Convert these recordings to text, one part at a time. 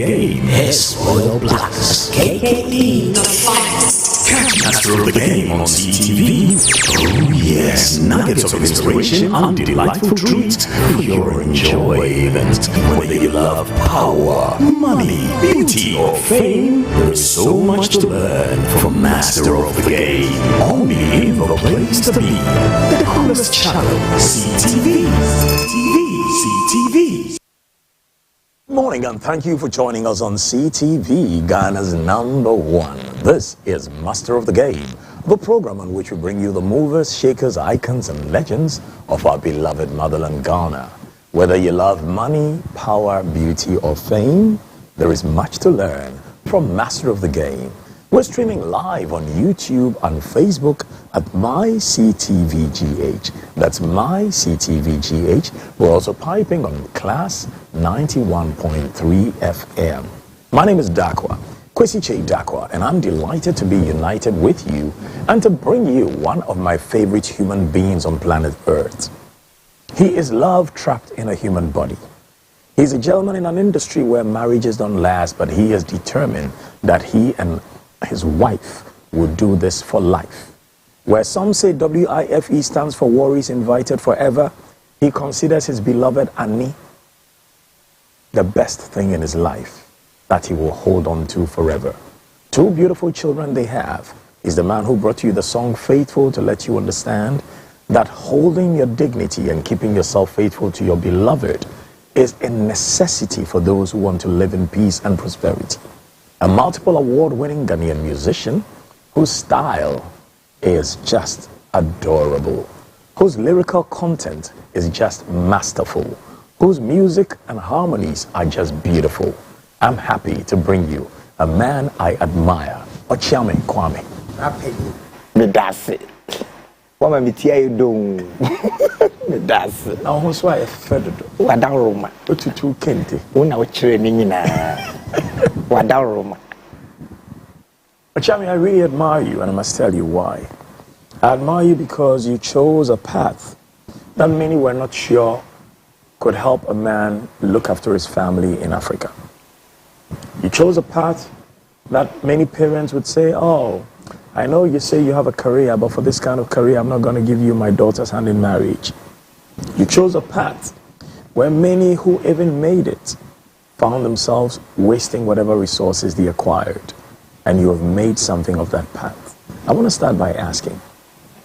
Game is Royal Blackness, KKD, the finest. Catch Master of the Game on CTV. Oh yes, nuggets of inspiration and delightful treats for your enjoyment. Whether you love power, money, beauty, or fame, there is so much to learn from Master of the Game. Only the place to be. The coolest channel, CTV. CTV. Morning and thank you for joining us on CTV, Ghana's #1. This is Master of the Game, the program on which we bring you the movers, shakers, icons and legends of our beloved motherland Ghana. Whether you love money, power, beauty or fame, there is much to learn from Master of the Game. We're streaming live on YouTube and Facebook at MyCTVGH. That's MyCTVGH. We're also piping on Class 91.3 FM. My name is Darkwah, Kwasi Kyei Darkwah, and I'm delighted to be united with you and to bring you one of my favorite human beings on planet Earth. He is love trapped in a human body. He's a gentleman in an industry where marriages don't last, but he is determined that he and his wife would do this for life. Where some say WIFE stands for Worries Invited Forever, he considers his beloved Annie the best thing in his life that he will hold on to forever. Two beautiful children they have. He's the man who brought you the song Faithful to let you understand that holding your dignity and keeping yourself faithful to your beloved is a necessity for those who want to live in peace and prosperity. A multiple award-winning Ghanaian musician whose style is just adorable, whose lyrical content is just masterful, whose music and harmonies are just beautiful. I'm happy to bring you a man I admire, Okyeame Kwame. Medase. Kwame mitia you Medase. Now who's why fedo? Wadaroma. Otutu kente. Una ochire ni nyina. Wadaroma. Okyeame, I really admire you, and I must tell you why. I admire you because you chose a path that many were not sure could help a man look after his family in Africa. You chose a path that many parents would say, oh, I know you say you have a career, but for this kind of career, I'm not going to give you my daughter's hand in marriage. You chose a path where many who even made it found themselves wasting whatever resources they acquired. And you have made something of that path. I want to start by asking,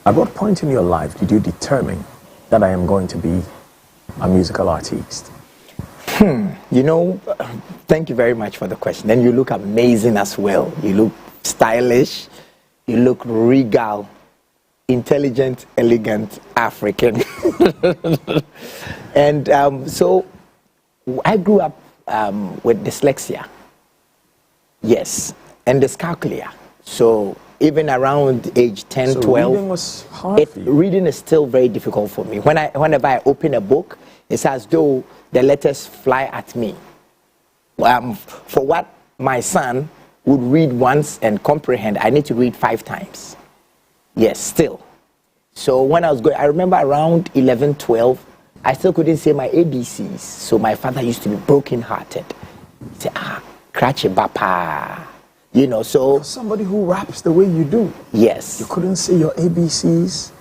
at what point in your life did you determine that I am going to be a musical artist? You know, thank you very much for the question. And you look amazing as well. You look stylish. You look regal, intelligent, elegant, African. And so I grew up with dyslexia. Yes. And dyscalculia. So even around age 10, 12, reading was hard for you. Reading is still very difficult for me. Whenever I open a book, it's as though the letters fly at me. For what my son would read once and comprehend, I need to read 5 times. Yes, still. So when I was going, I remember around 11, 12, I still couldn't say my ABCs. So my father used to be broken-hearted. He said, crache bapa. You know, so... For somebody who raps the way you do. Yes. You couldn't say your ABCs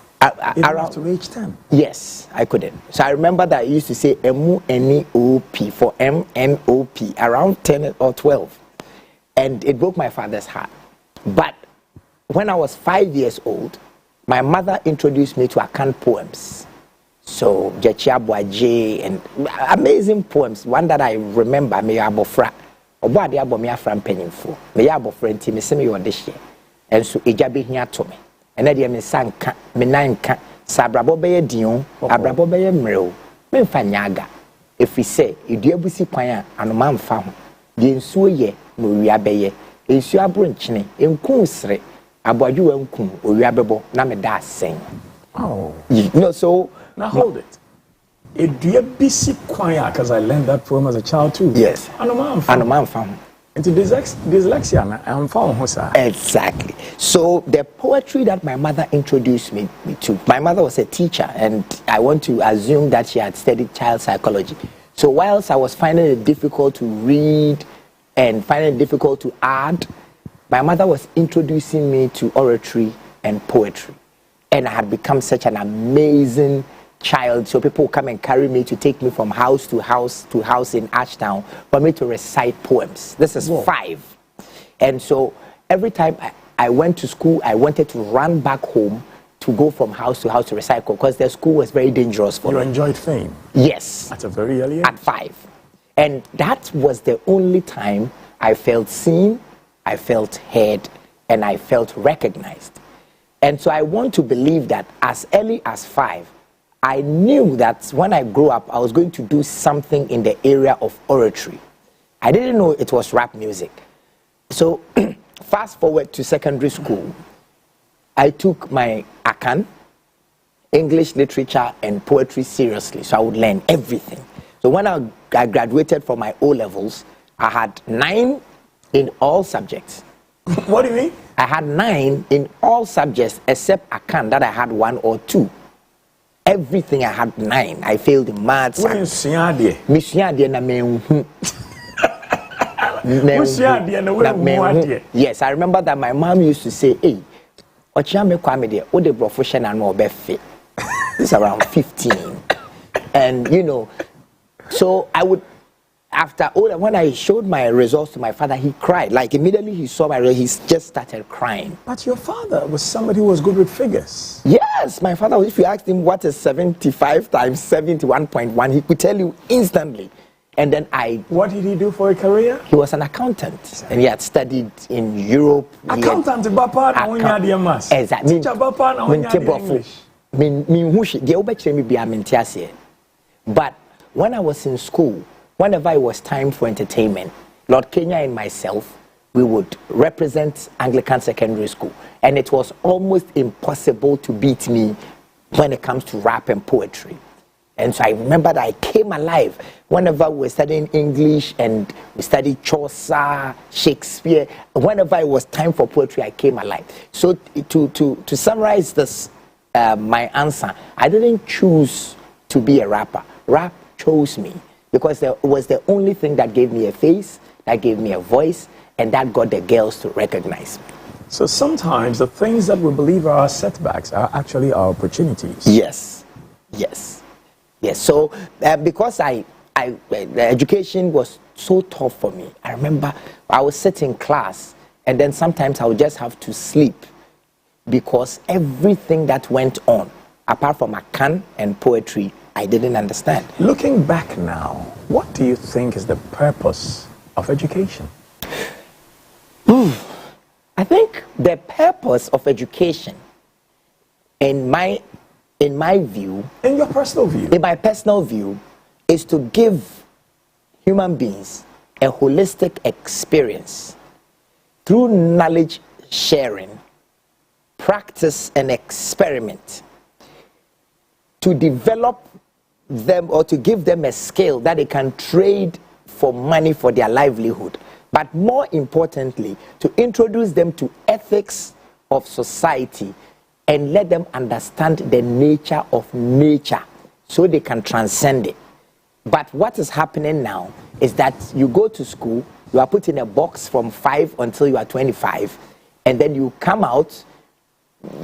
even after age 10. Yes, I couldn't. So I remember that I used to say M-U-N-E-O-P for M-N-O-P around 10 or 12. And it broke my father's heart. But when I was 5 years old, my mother introduced me to Akan poems. So, Jechia Boaje and amazing poems. One that I remember, me abofra. Oba de abo me afra mpanyimfo. Me ya abofra nti me se me yode hye. Enso eja behia to me. Ene de me sanka, me nanka, sabrabo beye dion, abrabo beye mrew. Me mfa nyaga. Efi se edua busi kwan a anoma mfa ho. De nsuo ye no wia beye. Ensuo abronchene, enku sre, abwadwu enku, owia bebo na me da asen. Oh. You know, so now hold it. Because I learned that poem as a child too. Yes. Anoman fam. And dyslexia, I'm found. Exactly. So the poetry that my mother introduced me to, my mother was a teacher, and I want to assume that she had studied child psychology. So whilst I was finding it difficult to read and finding it difficult to add, my mother was introducing me to oratory and poetry. And I had become such an amazing child. So people would come and carry me to take me from house to house to house in Ashtown for me to recite poems. This is 5. And so every time I went to school, I wanted to run back home to go from house to house to recite because the school was very dangerous for me. You enjoyed fame? Yes. At a very early age? At 5. And that was the only time I felt seen, I felt heard, and I felt recognized. And so I want to believe that as early as 5, I knew that when I grew up, I was going to do something in the area of oratory. I didn't know it was rap music. So fast forward to secondary school, I took my Akan, English literature and poetry seriously. So I would learn everything. So when I graduated from my O-levels, I had 9 in all subjects. What do you mean? I had 9 in all subjects except Akan that I had 1 or 2. Everything I had 9. I failed in maths. Yes, I remember that my mom used to say, "Hey, Okyeame Kwame de, o de profession and more fit." It's around 15, and you know, so I would. After all, when I showed my results to my father, he cried. Like immediately he saw my results, he just started crying. But your father was somebody who was good with figures. Yes, my father, if you asked him what is 75 times 71.1, he could tell you instantly. And then What did he do for a career? He was an accountant, and he had studied in Europe. Accountant, exactly. But when I was in school, whenever it was time for entertainment, Lord Kenya and myself, we would represent Anglican Secondary School. And it was almost impossible to beat me when it comes to rap and poetry. And so I remember that I came alive whenever we were studying English and we studied Chaucer, Shakespeare. Whenever it was time for poetry, I came alive. So to summarize this, my answer, I didn't choose to be a rapper. Rap chose me. Because it was the only thing that gave me a face, that gave me a voice, and that got the girls to recognize me. So sometimes the things that we believe are our setbacks are actually our opportunities. Yes, yes, yes. So because the education was so tough for me, I remember I would sit in class, and then sometimes I would just have to sleep because everything that went on, apart from Akan and poetry, I didn't understand. Looking back now, what do you think is the purpose of education? I think the purpose of education, in my view, in your personal view, in my personal view, is to give human beings a holistic experience through knowledge sharing, practice and experiment, to develop them or to give them a skill that they can trade for money for their livelihood. But more importantly, to introduce them to ethics of society and let them understand the nature of nature so they can transcend it. But what is happening now is that you go to school, you are put in a box from 5 until you are 25, and then you come out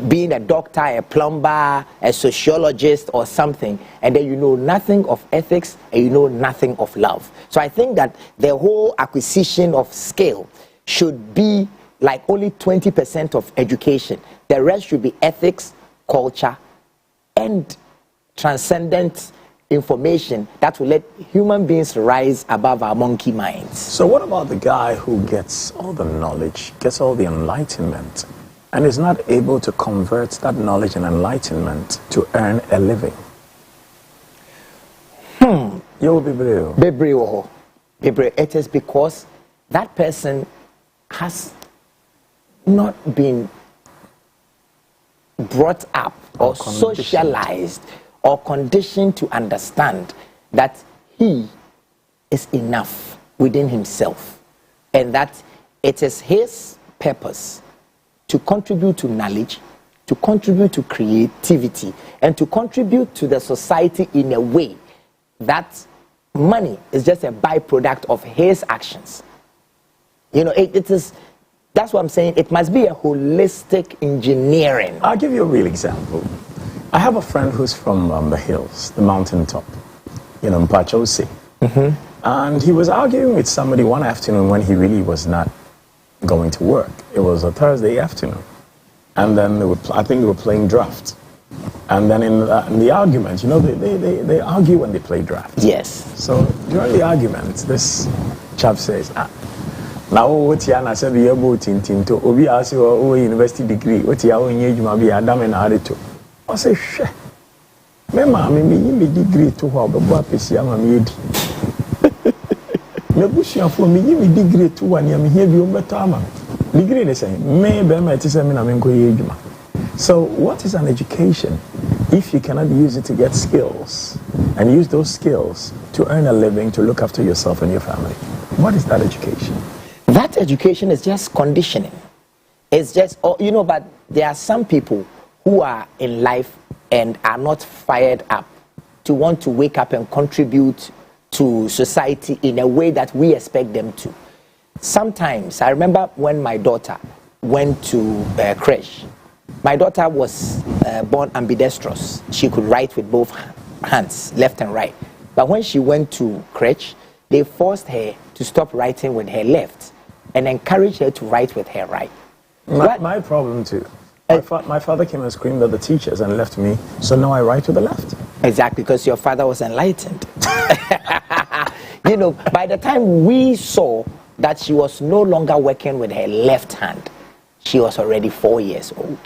being a doctor, a plumber, a sociologist or something, and then you know nothing of ethics and you know nothing of love. So I think that the whole acquisition of skill should be like only 20% of education. The rest should be ethics, culture, and transcendent information that will let human beings rise above our monkey minds. So what about the guy who gets all the knowledge, gets all the enlightenment, and is not able to convert that knowledge and enlightenment to earn a living? You will be brave. It is because that person has not been brought up or socialized or conditioned to understand that he is enough within himself and that it is his purpose to contribute to knowledge, to contribute to creativity, and to contribute to the society in a way that money is just a byproduct of his actions. You know, it is. That's what I'm saying. It must be a holistic engineering. I'll give you a real example. I have a friend who's from the hills, the mountaintop, you know, Mpachosi. And he was arguing with somebody one afternoon when he really was not going to work. It was a Thursday afternoon. And then I think they were playing draft. And then in the argument, you know, they argue when they play draft. Yes. So during the argument, this chap says, now what you are saying, be able to obi ask you university degree, what you are you might be Adam and Arito. I say, shit. Me degree to how the boy is young and me bushia for me degree to one year me here be better degree the same. Me be me tise me na me go yejuma. So what is an education if you cannot use it to get skills and use those skills to earn a living, to look after yourself and your family? What is that education? That education is just conditioning. It's just, you know, but there are some people who are in life and are not fired up to want to wake up and contribute to society in a way that we expect them to. Sometimes, I remember when my daughter went to creche. My daughter was born ambidextrous. She could write with both hands, left and right. But when she went to creche, they forced her to stop writing with her left and encouraged her to write with her right. My problem too. My father came and screamed at the teachers and left me, so now I write with the left. Exactly, because your father was enlightened. You know, by the time we saw that she was no longer working with her left hand, she was already 4 years old.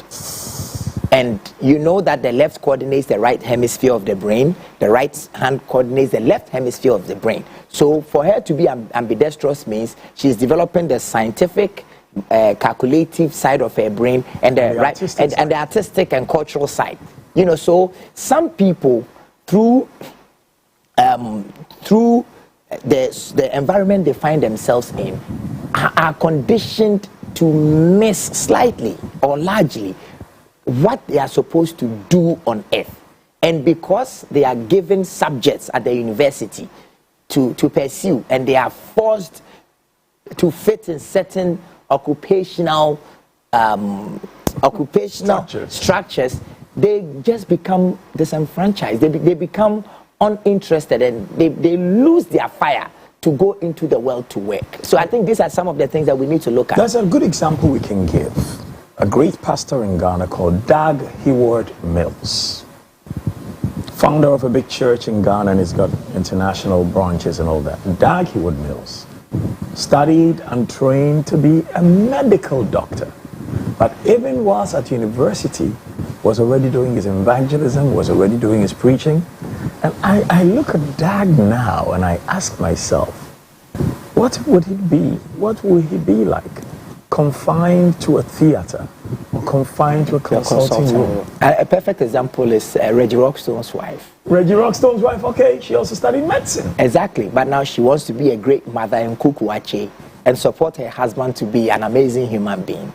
And you know that the left coordinates the right hemisphere of the brain, the right hand coordinates the left hemisphere of the brain. So for her to be ambidextrous means she's developing the scientific, calculative side of her brain and the right and the artistic and cultural side. You know, so some people through the environment they find themselves in are conditioned to miss slightly or largely what they are supposed to do on earth. And because they are given subjects at the university to pursue, and they are forced to fit in certain occupational structures, they just become disenfranchised. They become uninterested, and they lose their fire to go into the world to work. So I think these are some of the things that we need to look at. There's a good example we can give. A great pastor in Ghana called Dag Heward-Mills, founder of a big church in Ghana, and he's got international branches and all that. Dag Heward-Mills studied and trained to be a medical doctor, but even whilst at university was already doing his evangelism, was already doing his preaching. And I look at Dag now and I ask myself, what would it be? What would he be like? Confined to a theater or confined to a consulting room? A perfect example is Reggie Rockstone's wife. Reggie Rockstone's wife, okay, she also studied medicine. Exactly, but now she wants to be a great mother in Kukuwache and support her husband to be an amazing human being.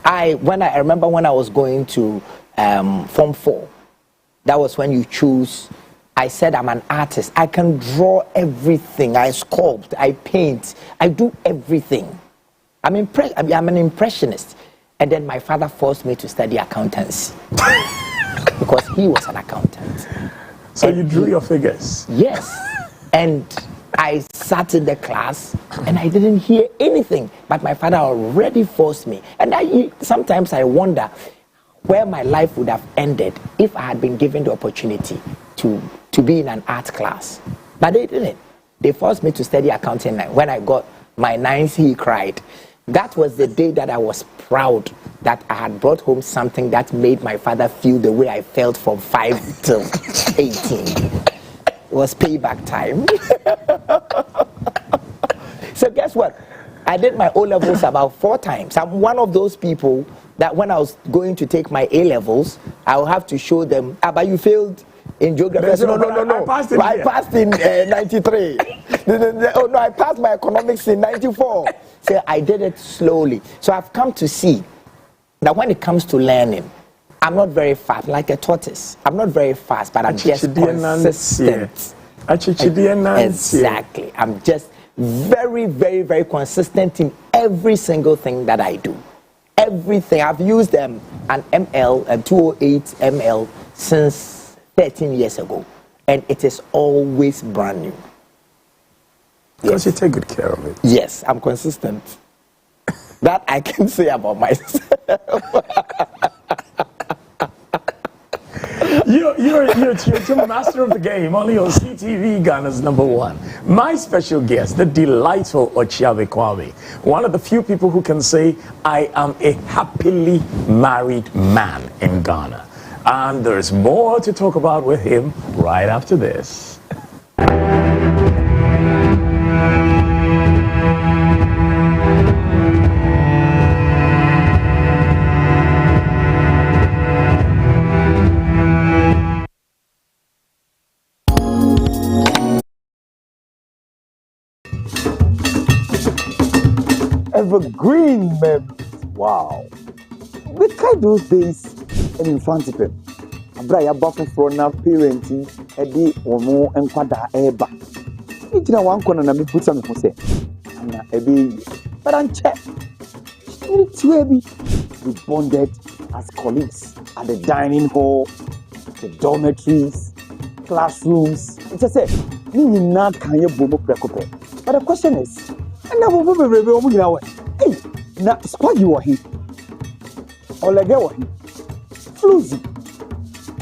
I remember when I was going to Form 4, that was when you choose. I said I'm an artist. I can draw everything. I sculpt, I paint, I do everything. I'm an impressionist. And then my father forced me to study accountancy because he was an accountant. So and you drew your figures? Yes. And I sat in the class and I didn't hear anything, but my father already forced me. And sometimes I wonder where my life would have ended if I had been given the opportunity to be in an art class. But they didn't. They forced me to study accounting. When I got my 9th, he cried. That was the day that I was proud that I had brought home something that made my father feel the way I felt from 5 till 18. It was payback time. So guess what? I did my O-levels about 4 times. I'm one of those people that when I was going to take my A-levels, I will have to show them, but you failed in geography. No. I passed in 93. Oh no, I passed my economics in 94. So I did it slowly. So I've come to see that when it comes to learning, I'm not very fast, like a tortoise. I'm not very fast, but I'm just consistent. Exactly. I'm just very, very, very consistent in every single thing that I do. Everything. I've used an ML, a 208 ml since 13 years ago, and it is always brand new. Because you take good care of it. Yes, I'm consistent. That I can say about myself. You're a master of the game, only on CTV Ghana's #1. My special guest, the delightful Okyeame Kwame, one of the few people who can say, I am a happily married man in Ghana. And there's more to talk about with him right after this. Evergreen memories. Wow. We kind those days in Infantipem. Abraya Buffon for now parenting, Eddie or more and Quada Eba. You did one corner and me put something for say. I'm not a baby, but I'm check. We bonded as colleagues at the dining hall, the dormitories, classrooms. It's just said, me not can you boom up. But the question is, and now we will be away. Hey, now squad you are here. Or like you are here. Floozy.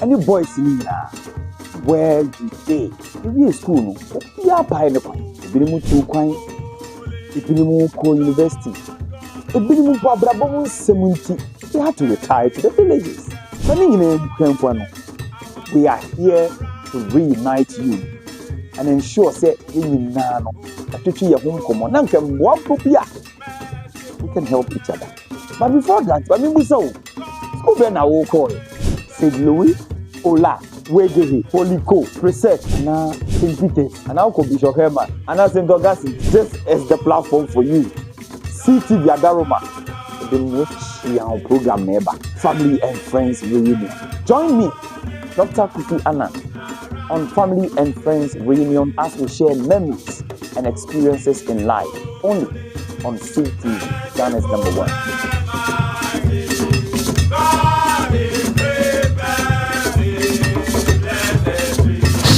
And you boys in here. Where you day? You be school. You are buying the coin. You be moved to coin. You be moved to university. You be moved to Abrabon 70. You have to retire to the villages. We are here to reunite you and ensure that we can help each other. But before that, school ben I will call St. Louis, Ola, Wegehe, Holiko, Preset, and St. Peter's, and now Bishop Herman, and St. Augustine. This is the platform for you. CTV Adaroma, the most program neighbor, Family and Friends Reunion. Join me, Dr. Kufi Anna, on Family and Friends Reunion as we share memories and experiences in life, only on CTV, Ghana's #1.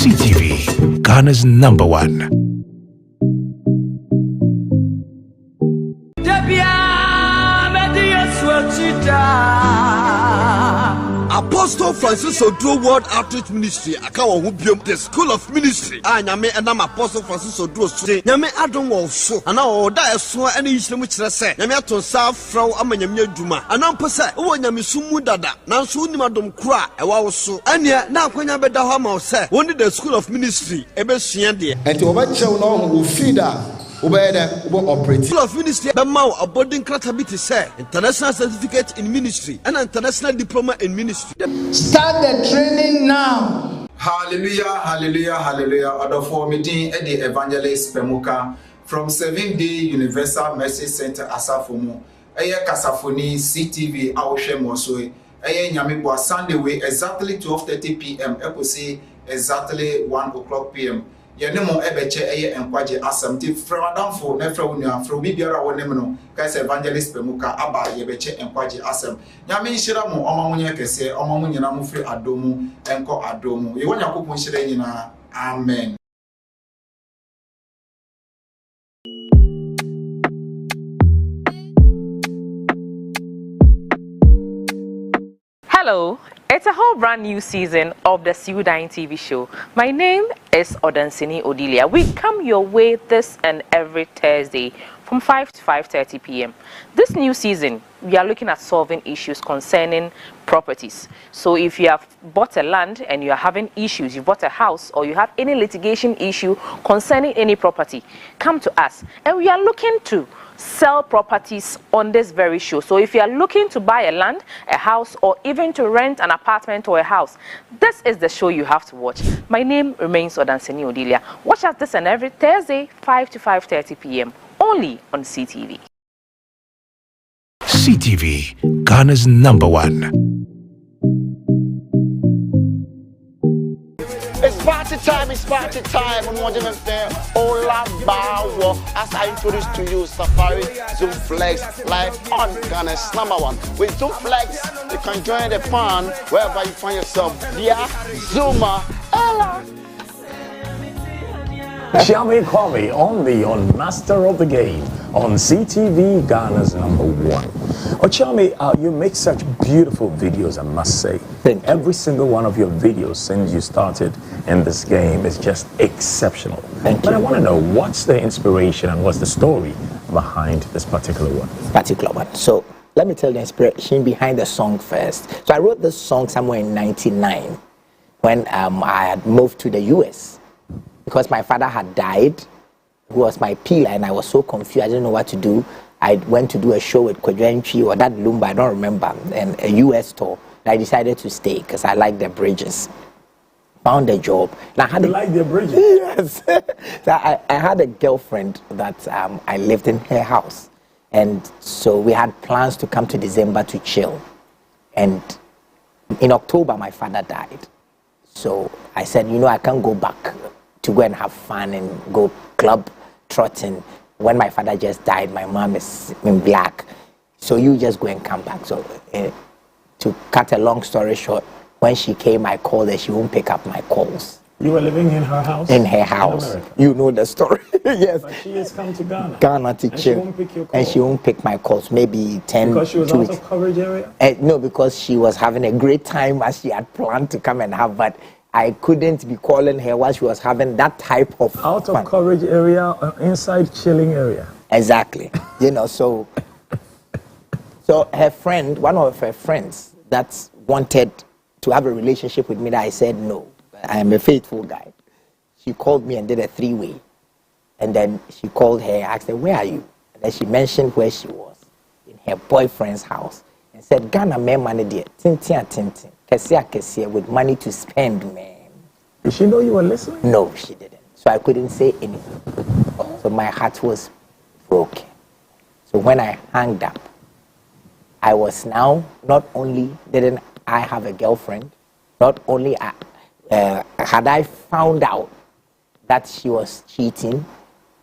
CTV, Ghana's #1. Apostle Francis Odro World Outreach Ministry akawo ho biom the School of Ministry anyame enam Apostle Francis Odro so nyame adom wo so ana wo da eso ene yisremu kire se nyame ato sa fraw amanyame adwuma ana mpo se wo nyame sumu dada nanso unim adom kura ewa wo so ene na akwanya beda ho ma wo se woni the School of Ministry ebesua de enti wo ba chew na wo feeder operate. School of Ministry Bemau a boarding credibility say international certificate in ministry and international diploma in ministry. Start the training now. Hallelujah, hallelujah, hallelujah. Order for meeting at the evangelist Pemuka from 7-day Universal Mercy Center Asafomo. Eye Kasafoni CTV Awoshe Mosoi. Eye Nyamibwa Sunday way exactly 12:30 p.m. Eposi exactly 1 o'clock p.m. Yenemo ebeche eye enkwaje asamti fremadamfo nefra unia fro bibiara wonem no kaise evangelist Pemuka aba yebeche enkwaje asam nyame nhira mo omamunye kese omamunyina mu fri adomu enko adomu ye wonya kopon nhira nyina amen. Hello, it's a whole brand new season of the Siudine TV show. My name is Odansini Odilia. We come your way this and every Thursday from 5 to 5:30 p.m. This new season, we are looking at solving issues concerning properties. So if you have bought a land and you are having issues, you bought a house or you have any litigation issue concerning any property, come to us. And we are looking to sell properties on this very show. So if you are looking to buy a land, a house, or even to rent an apartment or a house, this is the show you have to watch. My name remains Odansini Odilia. Watch us this and every Thursday, 5 to 5:30 p.m. only on CTV. CTV, Ghana's #1. It's party time, it's party time. On one different thing, Ola Bawo. As I introduce to you, Safari Zoom Flex live on Ghana's #1. With Zoom Flex, you can join the fun wherever you find yourself via Zoomer. Ella. Okyeame Kwame on Master of the Game on CTV Ghana's #1. Okyeame, you make such beautiful videos, I must say. Every single one of your videos since you started in this game is just exceptional. But I want to know, what's the inspiration and what's the story behind this particular one? So let me tell the inspiration behind the song first. So I wrote this song somewhere in '99 when I had moved to the US. Because my father had died, who was my peer, and I was so confused, I didn't know what to do. I went to do a show with Kwame or that Lumba, I don't remember, and a US tour. And I decided to stay because I like the bridges. Found a job. And I had like the bridges? Yes. So I had a girlfriend that I lived in her house. And so we had plans to come to December to chill. And in October, my father died. So I said, I can't go back to go and have fun and go club trotting. When my father just died, my mom is in black. So you just go and come back. So to cut a long story short, when she came, I called her. She won't pick up my calls. You were living in her house? In her house. You know the story. Yes. But she has come to Ghana. Ghana to chill. She won't pick your calls. And she won't pick my calls. Maybe 10. Because she was out of coverage area? No, because she was having a great time as she had planned to come and have, but I couldn't be calling her while she was having that type of out of fun. Coverage area, inside chilling area. Exactly. So her friend, one of her friends that wanted to have a relationship with me, that I said no, I am a faithful guy. She called me and did a 3-way. And then she called her, asked her, where are you? And then she mentioned where she was, in her boyfriend's house, and said, Ghana me money there, tintin. Kesia, with money to spend, man. Did she know you were listening? No, she didn't. So I couldn't say anything. So my heart was broken. So when I hung up, I was now, not only didn't I have a girlfriend, not only had I found out that she was cheating,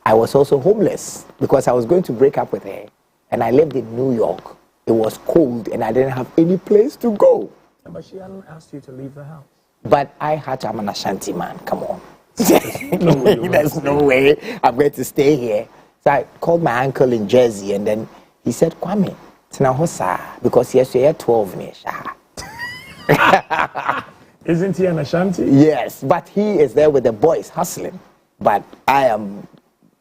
I was also homeless because I was going to break up with her. And I lived in New York. It was cold and I didn't have any place to go. But she hadn't asked you to leave the house. But I'm an Ashanti man, come on. There's no way I'm going to stay here. So I called my uncle in Jersey and then he said, Kwame, because he has to 12 years. Isn't he an Ashanti? Yes, but he is there with the boys hustling. But I am,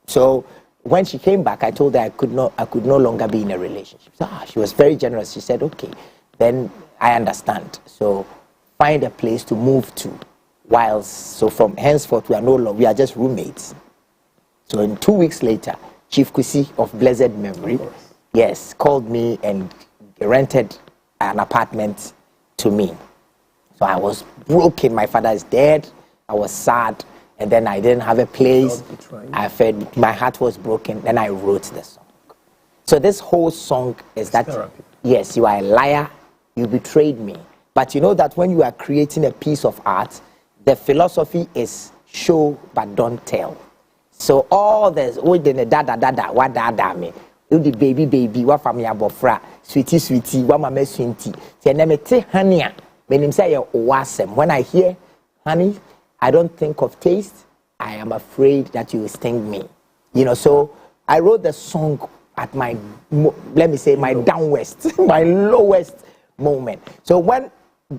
so when she came back, I told her I could no longer be in a relationship. So she was very generous. She said, okay, then I understand. So find a place to move to. So from henceforth, we are just roommates. So in 2 weeks later, Chief Kwasi of blessed memory, yes, called me and rented an apartment to me. So I was broken. My father is dead. I was sad. And then I didn't have a place. I felt my heart was broken. Then I wrote the song. So this whole song is that, therapy. Yes, you are a liar. You betrayed me. But you know that when you are creating a piece of art, the philosophy is show but don't tell. So all this, what me, the baby, what from your bofra, sweetie, what my sweetie. Say, honey, when I hear honey, I don't think of taste. I am afraid that you will sting me. So I wrote the song at my, let me say, my downwest, my lowest moment. So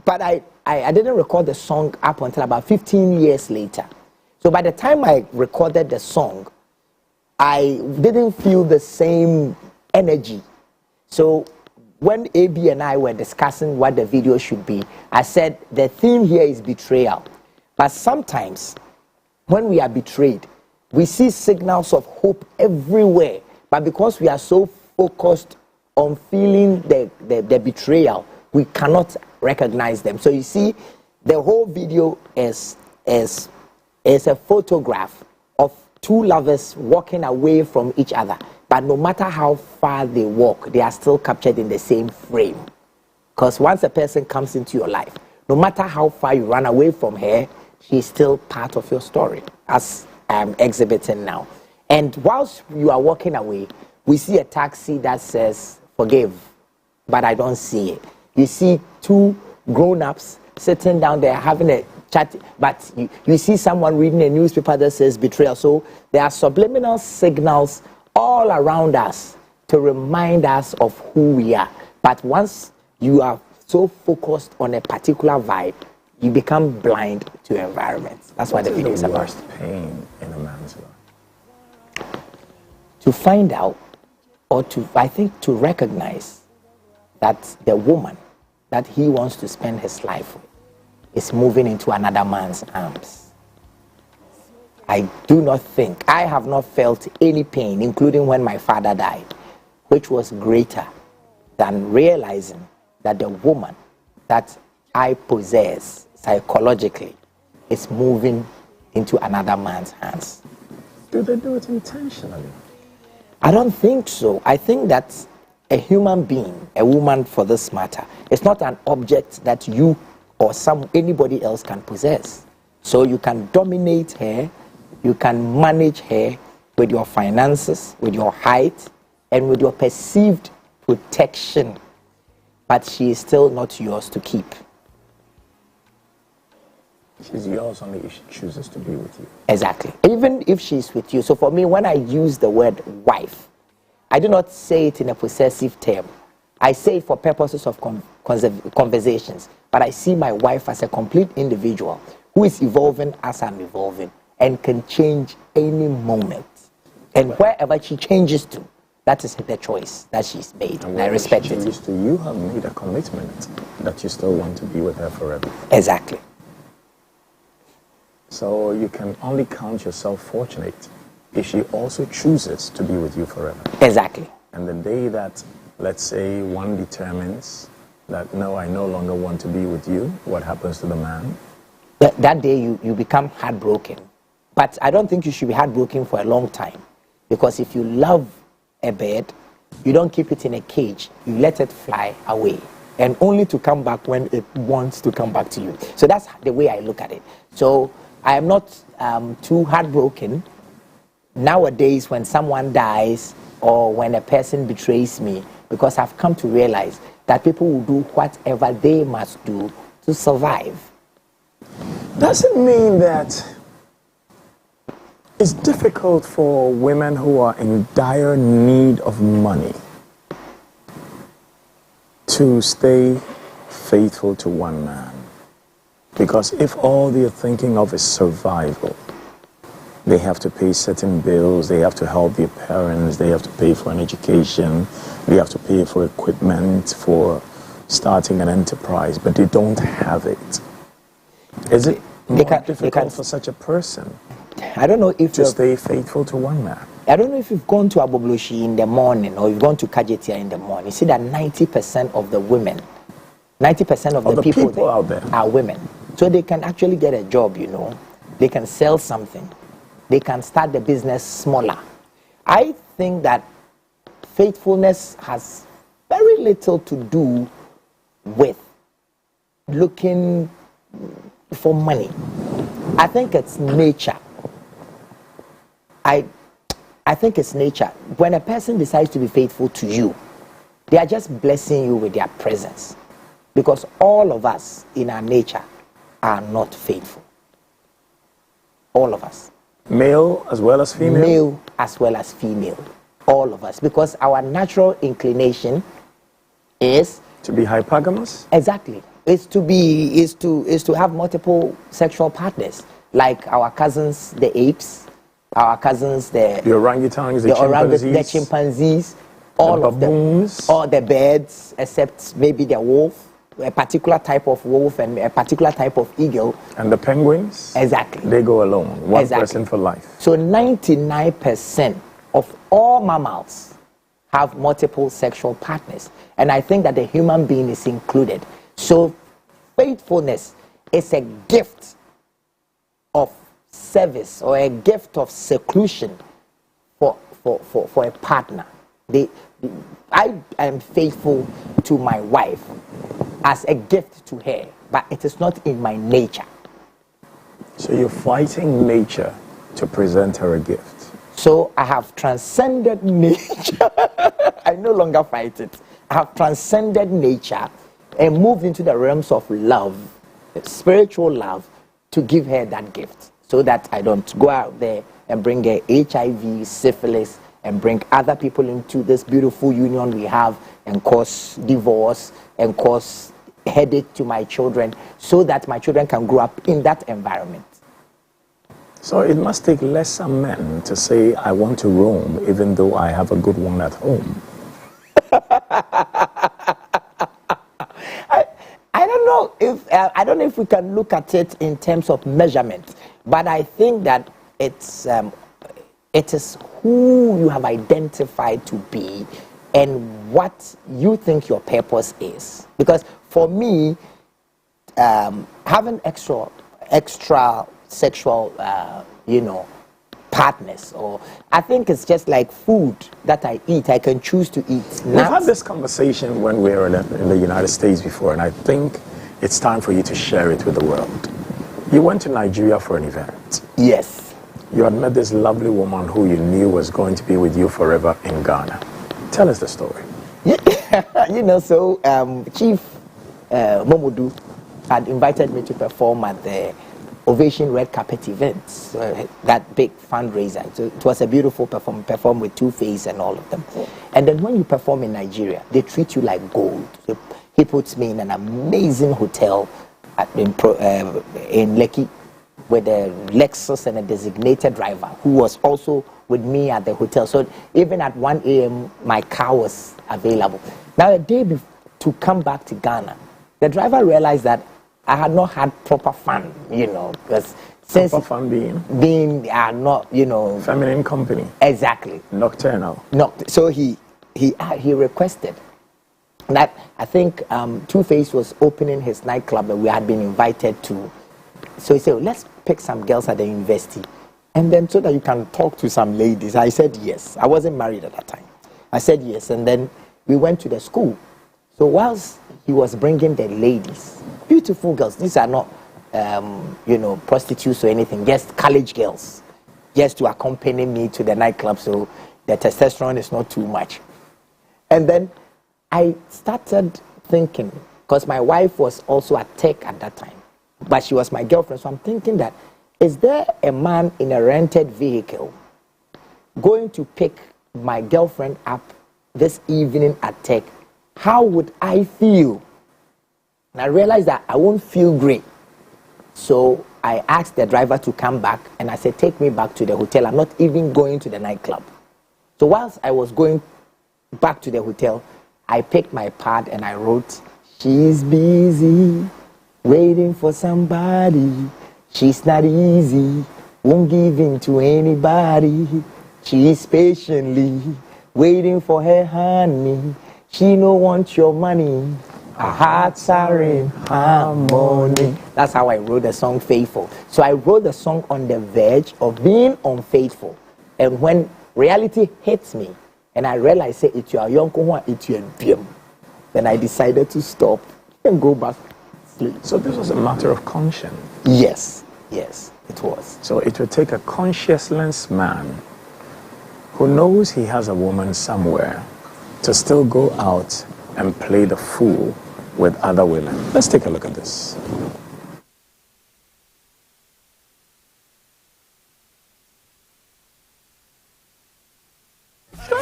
but I didn't record the song up until about 15 years later. So by the time I recorded the song, I didn't feel the same energy. So when AB and I were discussing what the video should be, I said the theme here is betrayal. But sometimes when we are betrayed, we see signals of hope everywhere. But because we are so focused on feeling the betrayal, we cannot recognize them. So you see, the whole video is a photograph of two lovers walking away from each other. But no matter how far they walk, they are still captured in the same frame. Because once a person comes into your life, no matter how far you run away from her, she's still part of your story, as I'm exhibiting now. And whilst you are walking away, we see a taxi that says, forgive, but I don't see it. You see two grown-ups sitting down there having a chat, but you see someone reading a newspaper that says betrayal. So there are subliminal signals all around us to remind us of who we are. But once you are so focused on a particular vibe, you become blind to your environment. That's what the video is about. Worst pain in a man's life? To find out, or to recognize that the woman that he wants to spend his life with is moving into another man's arms. I have not felt any pain, including when my father died, which was greater than realizing that the woman that I possess psychologically is moving into another man's hands. Do they do it intentionally? I don't think so. I think that a human being, a woman for this matter, is not an object that you or anybody else can possess. So you can dominate her, you can manage her with your finances, with your height, and with your perceived protection, but she is still not yours to keep. She's yours only if she chooses to be with you. Exactly. Even if she's with you. So for me, when I use the word wife, I do not say it in a possessive term. I say it for purposes of conversations. But I see my wife as a complete individual who is evolving as I'm evolving and can change any moment. And wherever she changes to, that is the choice that she's made. And I respect it. You have made a commitment that you still want to be with her forever. Exactly. So you can only count yourself fortunate if she also chooses to be with you forever. Exactly. And the day that, let's say, one determines that, no, I no longer want to be with you, what happens to the man? That day you become heartbroken. But I don't think you should be heartbroken for a long time. Because if you love a bird, you don't keep it in a cage. You let it fly away. And only to come back when it wants to come back to you. So that's the way I look at it. So I am not too heartbroken nowadays when someone dies or when a person betrays me, because I've come to realize that people will do whatever they must do to survive. Does it mean that it's difficult for women who are in dire need of money to stay faithful to one man? Because if all they're thinking of is survival, they have to pay certain bills, they have to help their parents, they have to pay for an education, they have to pay for equipment for starting an enterprise, but they don't have it. Is it difficult for such a person? I don't know if to stay faithful to one man. I don't know if you've gone to Abobloshi in the morning or you've gone to Kajetia in the morning. You see that 90% of the women, 90% of the people out there are women. So they can actually get a job, you know. They can sell something. They can start the business smaller. I think that faithfulness has very little to do with looking for money. I think it's nature. I think it's nature. When a person decides to be faithful to you, they are just blessing you with their presence. Because all of us in our nature are not faithful. All of us. Male as well as female? Male as well as female. All of us. Because our natural inclination is to be hypergamous? Exactly. Is to have multiple sexual partners. Like our cousins, the apes, our cousins, the orangutans, the chimpanzees, all of them, all the birds, except maybe the wolf, a particular type of wolf and a particular type of eagle. And the penguins? Exactly. They go alone, one person for life. So 99% of all mammals have multiple sexual partners. And I think that the human being is included. So faithfulness is a gift of service or a gift of seclusion for a partner. I am faithful to my wife as a gift to her, but it is not in my nature. So you're fighting nature to present her a gift. So I have transcended nature. I no longer fight it. I have transcended nature and moved into the realms of love, spiritual love, to give her that gift so that I don't go out there and bring her HIV, syphilis, and bring other people into this beautiful union we have and cause divorce and cause headache to my children so that my children can grow up in that environment. So it must take lesser men to say, I want to roam even though I have a good one at home. I don't know if we can look at it in terms of measurement, but I think that it is who you have identified to be and what you think your purpose is. Because for me, having extra sexual, partners, or I think it's just like food that I eat. I can choose to eat nuts. We've had this conversation when we were in the United States before, and I think it's time for you to share it with the world. You went to Nigeria for an event. Yes. You had met this lovely woman who you knew was going to be with you forever in Ghana. Tell us the story. Chief Momodu had invited me to perform at the Ovation Red Carpet events, that big fundraiser. So it was a beautiful perform with Two-Face and all of them. And then when you perform in Nigeria, they treat you like gold. He puts me in an amazing hotel in Lekki with a Lexus and a designated driver who was also with me at the hotel. So even at 1 a.m., my car was available. Now, a day to come back to Ghana, the driver realized that I had not had proper fun, because since proper fun being not, feminine company. Exactly. Nocturnal. So he requested that I think Two-Face was opening his nightclub and we had been invited to. So he said, let's pick some girls at the university and then so that you can talk to some ladies. I said yes. I wasn't married at that time. I said yes, and then we went to the school. So whilst he was bringing the ladies, beautiful girls, these are not prostitutes or anything, just college girls, just to accompany me to the nightclub, so the testosterone is not too much. And then I started thinking, because my wife was also at tech at that time, but she was my girlfriend, so I'm thinking that, is there a man in a rented vehicle going to pick my girlfriend up this evening at tech? How would I feel? And I realized that I won't feel great. So I asked the driver to come back, and I said, take me back to the hotel. I'm not even going to the nightclub. So whilst I was going back to the hotel, I picked my pad and I wrote, she's busy, waiting for somebody. She's not easy, won't give in to anybody. She's patiently waiting for her honey. She no want your money. Our hearts are in harmony. That's how I wrote the song Faithful. So I wrote the song on the verge of being unfaithful. And when reality hits me, and I realized, say, it's your young, it's your dream, then I decided to stop and go back to sleep. So this was a matter of conscience. Yes, it was. So it would take a conscienceless man who knows he has a woman somewhere to still go out and play the fool with other women. Let's take a look at this.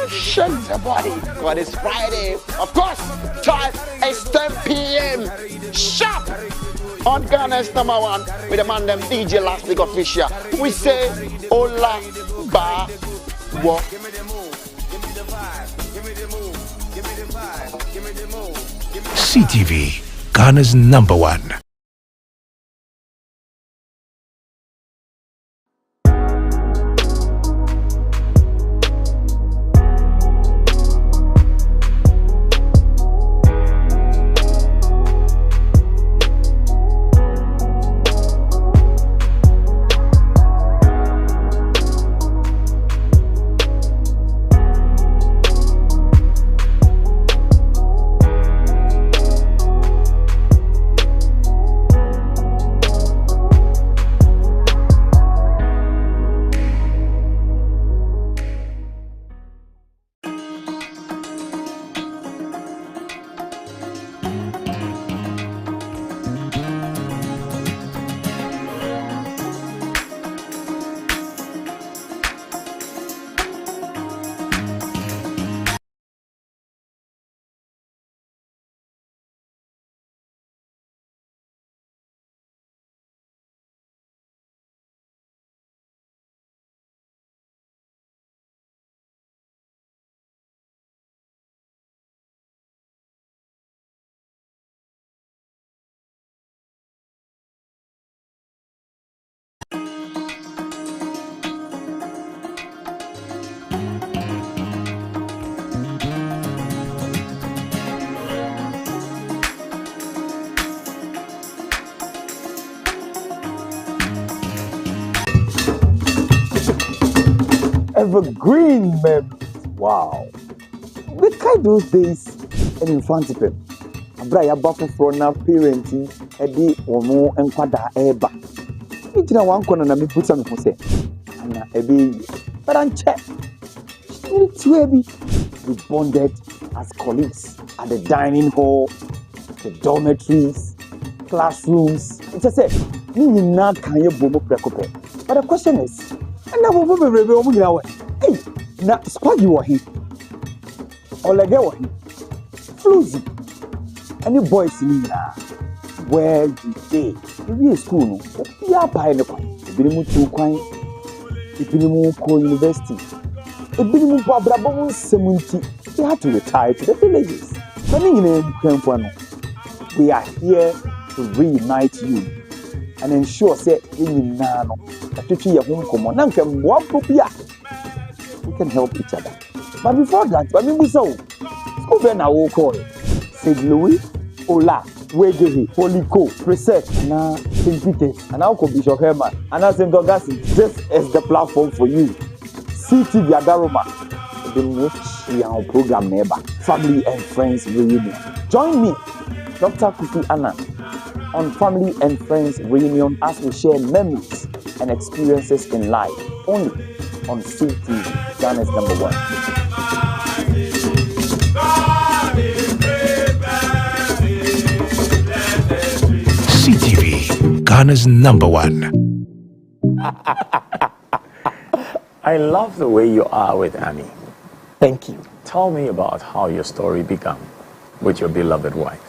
Shake the body, God, it's Friday. Of course, time is 10 p.m. sharp on Ghana's #1 with the man them DJ Last Week Official. We say, Ola Ba Wo. CTV, Ghana's #1. evergreen memories. Wow. We kind those days and in front of him. Abra bafu from na parenting edi omo enkwada eba. Me tira wan kono na me put am for say. Na ebe but anche. We bonded as colleagues at the dining hall, the dormitories, classrooms. It's just say, ni na kan ye bomo prekope. But the question is, and na bomo bebrebe omo gina we. Hey, na spagi wa hi. Olege wa hi. Floozy. Any boys in here, where you day? You in school no? You are by the kwa. Ibinimu tu kwan. Ibinimu ko university. Ibinimu pa brabo 70. They had to retire to the villages. We are here to reunite you and ensure that we can help each other. But before that, school friend I will call St. Louis, Ola, Wegehi, Holy Co, Preset, and St. Peter's, and I'll call Bishop Herman, and St. Augustine. This is the platform for you. CTV Agaroma. The next program neighbor, Family and Friends Reunion. Join me, Dr. Kufi Anna, on Family and Friends Reunion as we share memories and experiences in life, only on CTV, Ghana's #1. CTV, Ghana's #1. I love the way you are with Annie. Thank you. Tell me about how your story began with your beloved wife.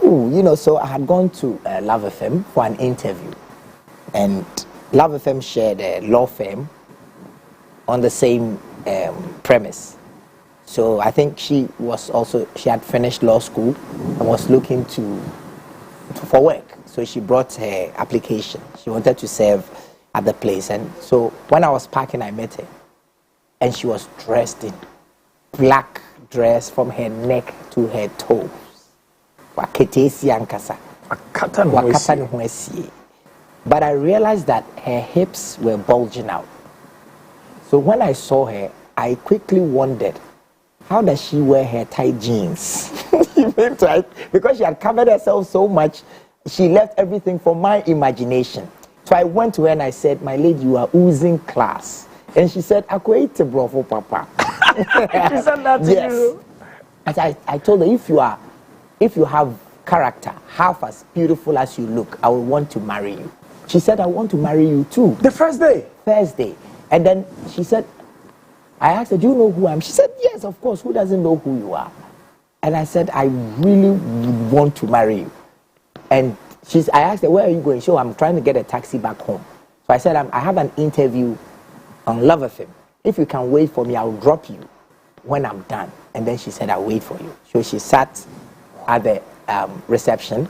Oh, so I had gone to Love FM for an interview, and Love FM shared a law firm on the same premise. So I think she had finished law school and was looking for work. So she brought her application. She wanted to serve at the place, and so when I was parking, I met her, and she was dressed in black dress from her neck to her toes. But I realized that her hips were bulging out. So when I saw her, I quickly wondered, how does she wear her tight jeans? Because she had covered herself so much, she left everything for my imagination. So I went to her and I said, my lady, you are oozing class. And she said, Akwete brofo papa. She said that to you? As I told her, if you have character, half as beautiful as you look, I will want to marry you. She said, I want to marry you too. The first day? First day. And then she said, I asked her, do you know who I am? She said, yes, of course. Who doesn't know who you are? And I said, I really want to marry you. And I asked her, where are you going? So I'm trying to get a taxi back home. So I said, I have an interview on Love FM. If you can wait for me, I'll drop you when I'm done. And then she said, I'll wait for you. So she sat at the reception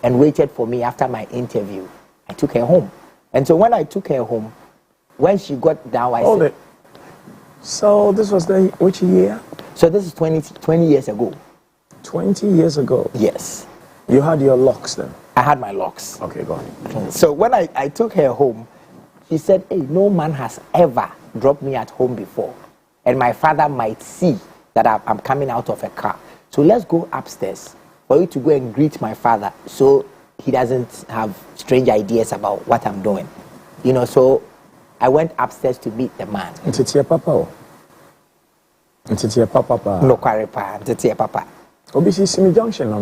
and waited for me after my interview. I took her home. And so when I took her home, when she got down, I said... So this was which year? So this is 20 years ago. 20 years ago? Yes. You had your locks then? I had my locks. Okay, go on. So when I took her home, she said, hey, no man has ever dropped me at home before. And my father might see that I'm coming out of a car. So let's go upstairs for you to go and greet my father so he doesn't have strange ideas about what I'm doing. So I went upstairs to meet the man. It's your papa. It's your papa. No, Kwarepa. It's your papa. Obisi Simi Junction, no,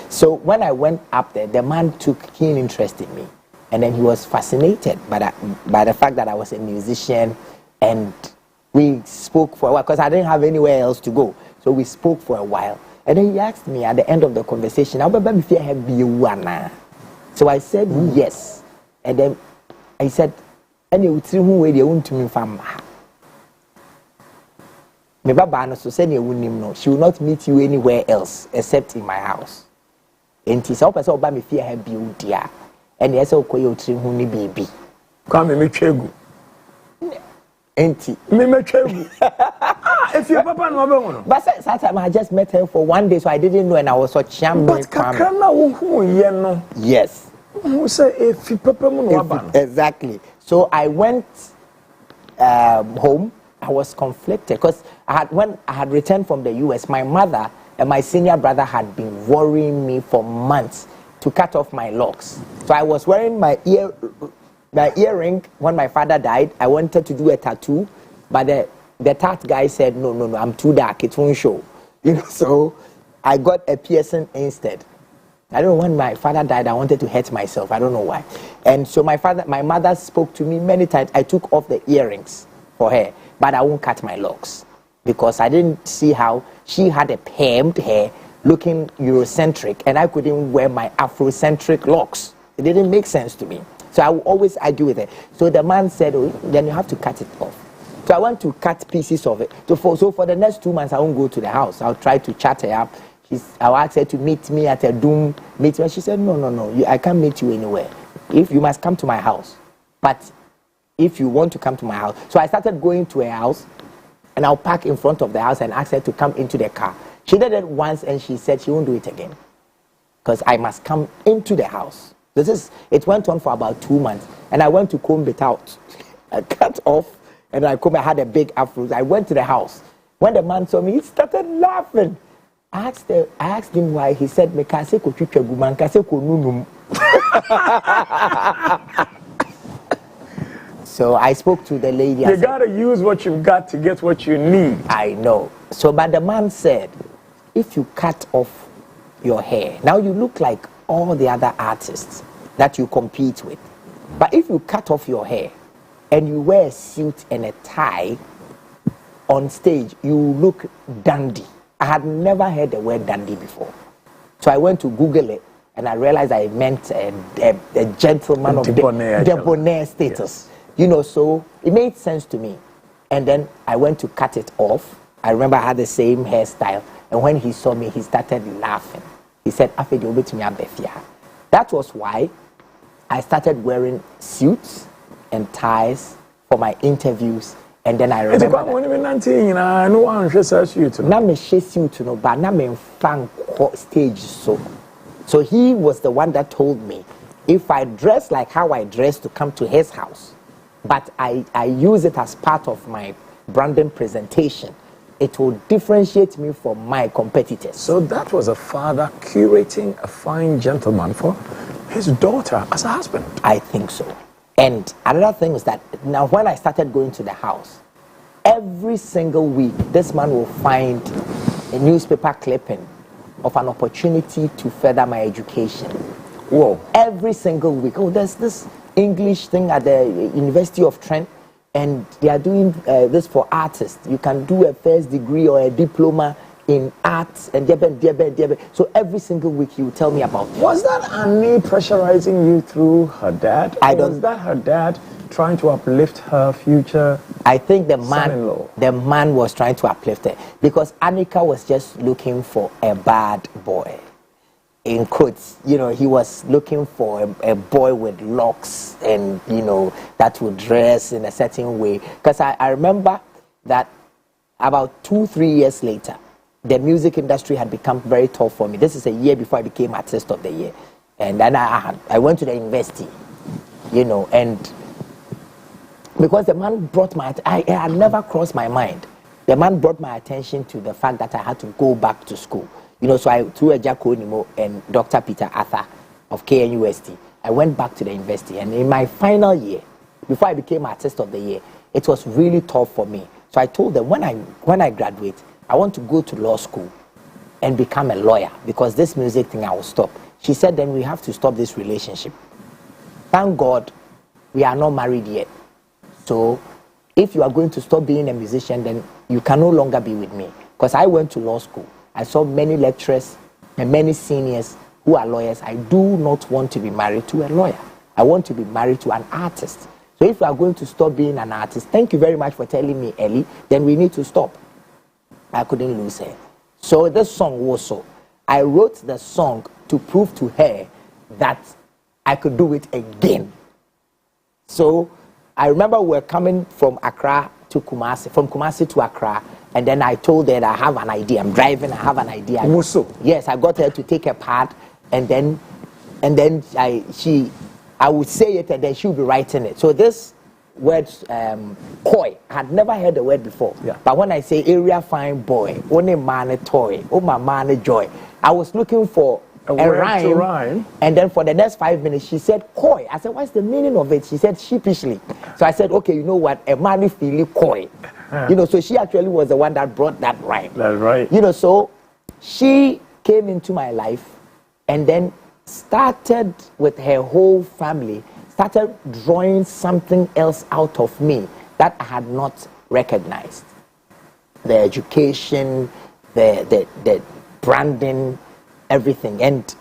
So when I went up there, the man took keen interest in me. And then he was fascinated by the fact that I was a musician. And we spoke for a while, because I didn't have anywhere else to go. So we spoke for a while. And then he asked me at the end of the conversation, so I said yes. And then I said, she will not meet you anywhere else except in my house. And he said, and yes, baby. Come me chegu. Auntie. If your papa no. But sometimes I just met her for one day, so I didn't know, and I was so charmed. But kakana who no. Yes. Who say if papa no. Exactly. So I went home. I was conflicted because when I had returned from the US, my mother and my senior brother had been worrying me for months to cut off my locks. So I was wearing my earring when my father died. I wanted to do a tattoo, but the tat guy said, no, I'm too dark, it won't show. So I got a piercing instead. I don't know, when my father died, I wanted to hurt myself. I don't know why. And so my mother spoke to me many times. I took off the earrings for her, but I won't cut my locks because I didn't see how she had a permed hair looking Eurocentric and I couldn't wear my Afrocentric locks. It didn't make sense to me. So I would always argue with her. So the man said, oh, then you have to cut it off. So I went to cut pieces of it. So for the next 2 months, I won't go to the house. I'll try to chat her up. I'll ask her to meet me at a doom meeting. She said, no, I can't meet you anywhere. If you must come to my house. But if you want to come to my house. So I started going to her house and I'll park in front of the house and ask her to come into the car. She did it once and she said she won't do it again. Because I must come into the house. It went on for about 2 months. And I went to comb it out. I cut off and I had a big afro. I went to the house. When the man saw me, he started laughing. I asked him why. He said, so I spoke to the lady. You gotta use what you've got to get what you need. I know. So, but the man said, if you cut off your hair, now you look like all the other artists that you compete with. But if you cut off your hair and you wear a suit and a tie on stage, you look dandy. I had never heard the word dandy before. So I went to Google it and I realized I meant a gentleman of debonair status. Yes. So it made sense to me. And then I went to cut it off. I remember I had the same hairstyle. And when he saw me, he started laughing. He said, that was why I started wearing suits and ties for my interviews. And then I remember stage so he was the one that told me if I dress like how I dress to come to his house, but I use it as part of my branding presentation, it will differentiate me from my competitors. So that was a father curating a fine gentleman for his daughter as a husband. I think so. And another thing is that now when I started going to the house, every single week, this man will find a newspaper clipping of an opportunity to further my education. Whoa. Every single week. Oh, there's this English thing at the University of Trent, and they are doing this for artists. You can do a first degree or a diploma in arts and so every single week he would tell me about it. Was that Annie pressurizing you through her dad? Was that her dad trying to uplift her future? I think the son-in-law? man was trying to uplift her because Annika was just looking for a bad boy. In quotes, he was looking for a boy with locks and that would dress in a certain way. Because I remember that about 2-3 years later, the music industry had become very tough for me. This is a year before I became Artist of the Year. And then I went to the university, and because the man brought I had never crossed my mind. The man brought my attention to the fact that I had to go back to school. So I, through Ejako Nimo and Dr. Peter Arthur of KNUST, I went back to the university. And in my final year, before I became Artist of the Year, it was really tough for me. So I told them, when I graduate, I want to go to law school and become a lawyer because this music thing I will stop. She said, then we have to stop this relationship. Thank God we are not married yet. So if you are going to stop being a musician, then you can no longer be with me. Because I went to law school. I saw many lecturers and many seniors who are lawyers. I do not want to be married to a lawyer. I want to be married to an artist. So if you are going to stop being an artist, thank you very much for telling me, Ellie, then we need to stop. I couldn't lose her. So this song also, I wrote the song to prove to her that I could do it again. So I remember we were coming from Accra to Kumasi, from Kumasi to Accra, and then I told her that I have an idea. I'm driving, I have an idea. Muso. Yes, I got her to take a pad, and then I would say it, and then she would be writing it. So this word koi. I had never heard the word before. Yeah. But when I say area fine boy, only man toy, oh my man joy, I was looking for a word to rhyme. And then for the next 5 minutes, she said koi. I said, what's the meaning of it? She said sheepishly. So I said, okay, you know what? A man feeling koi. You know, so she actually was the one that brought that rhyme. That's right. You know, so she came into my life and then started with her whole family, started drawing something else out of me that I had not recognized. The education, the branding, everything. And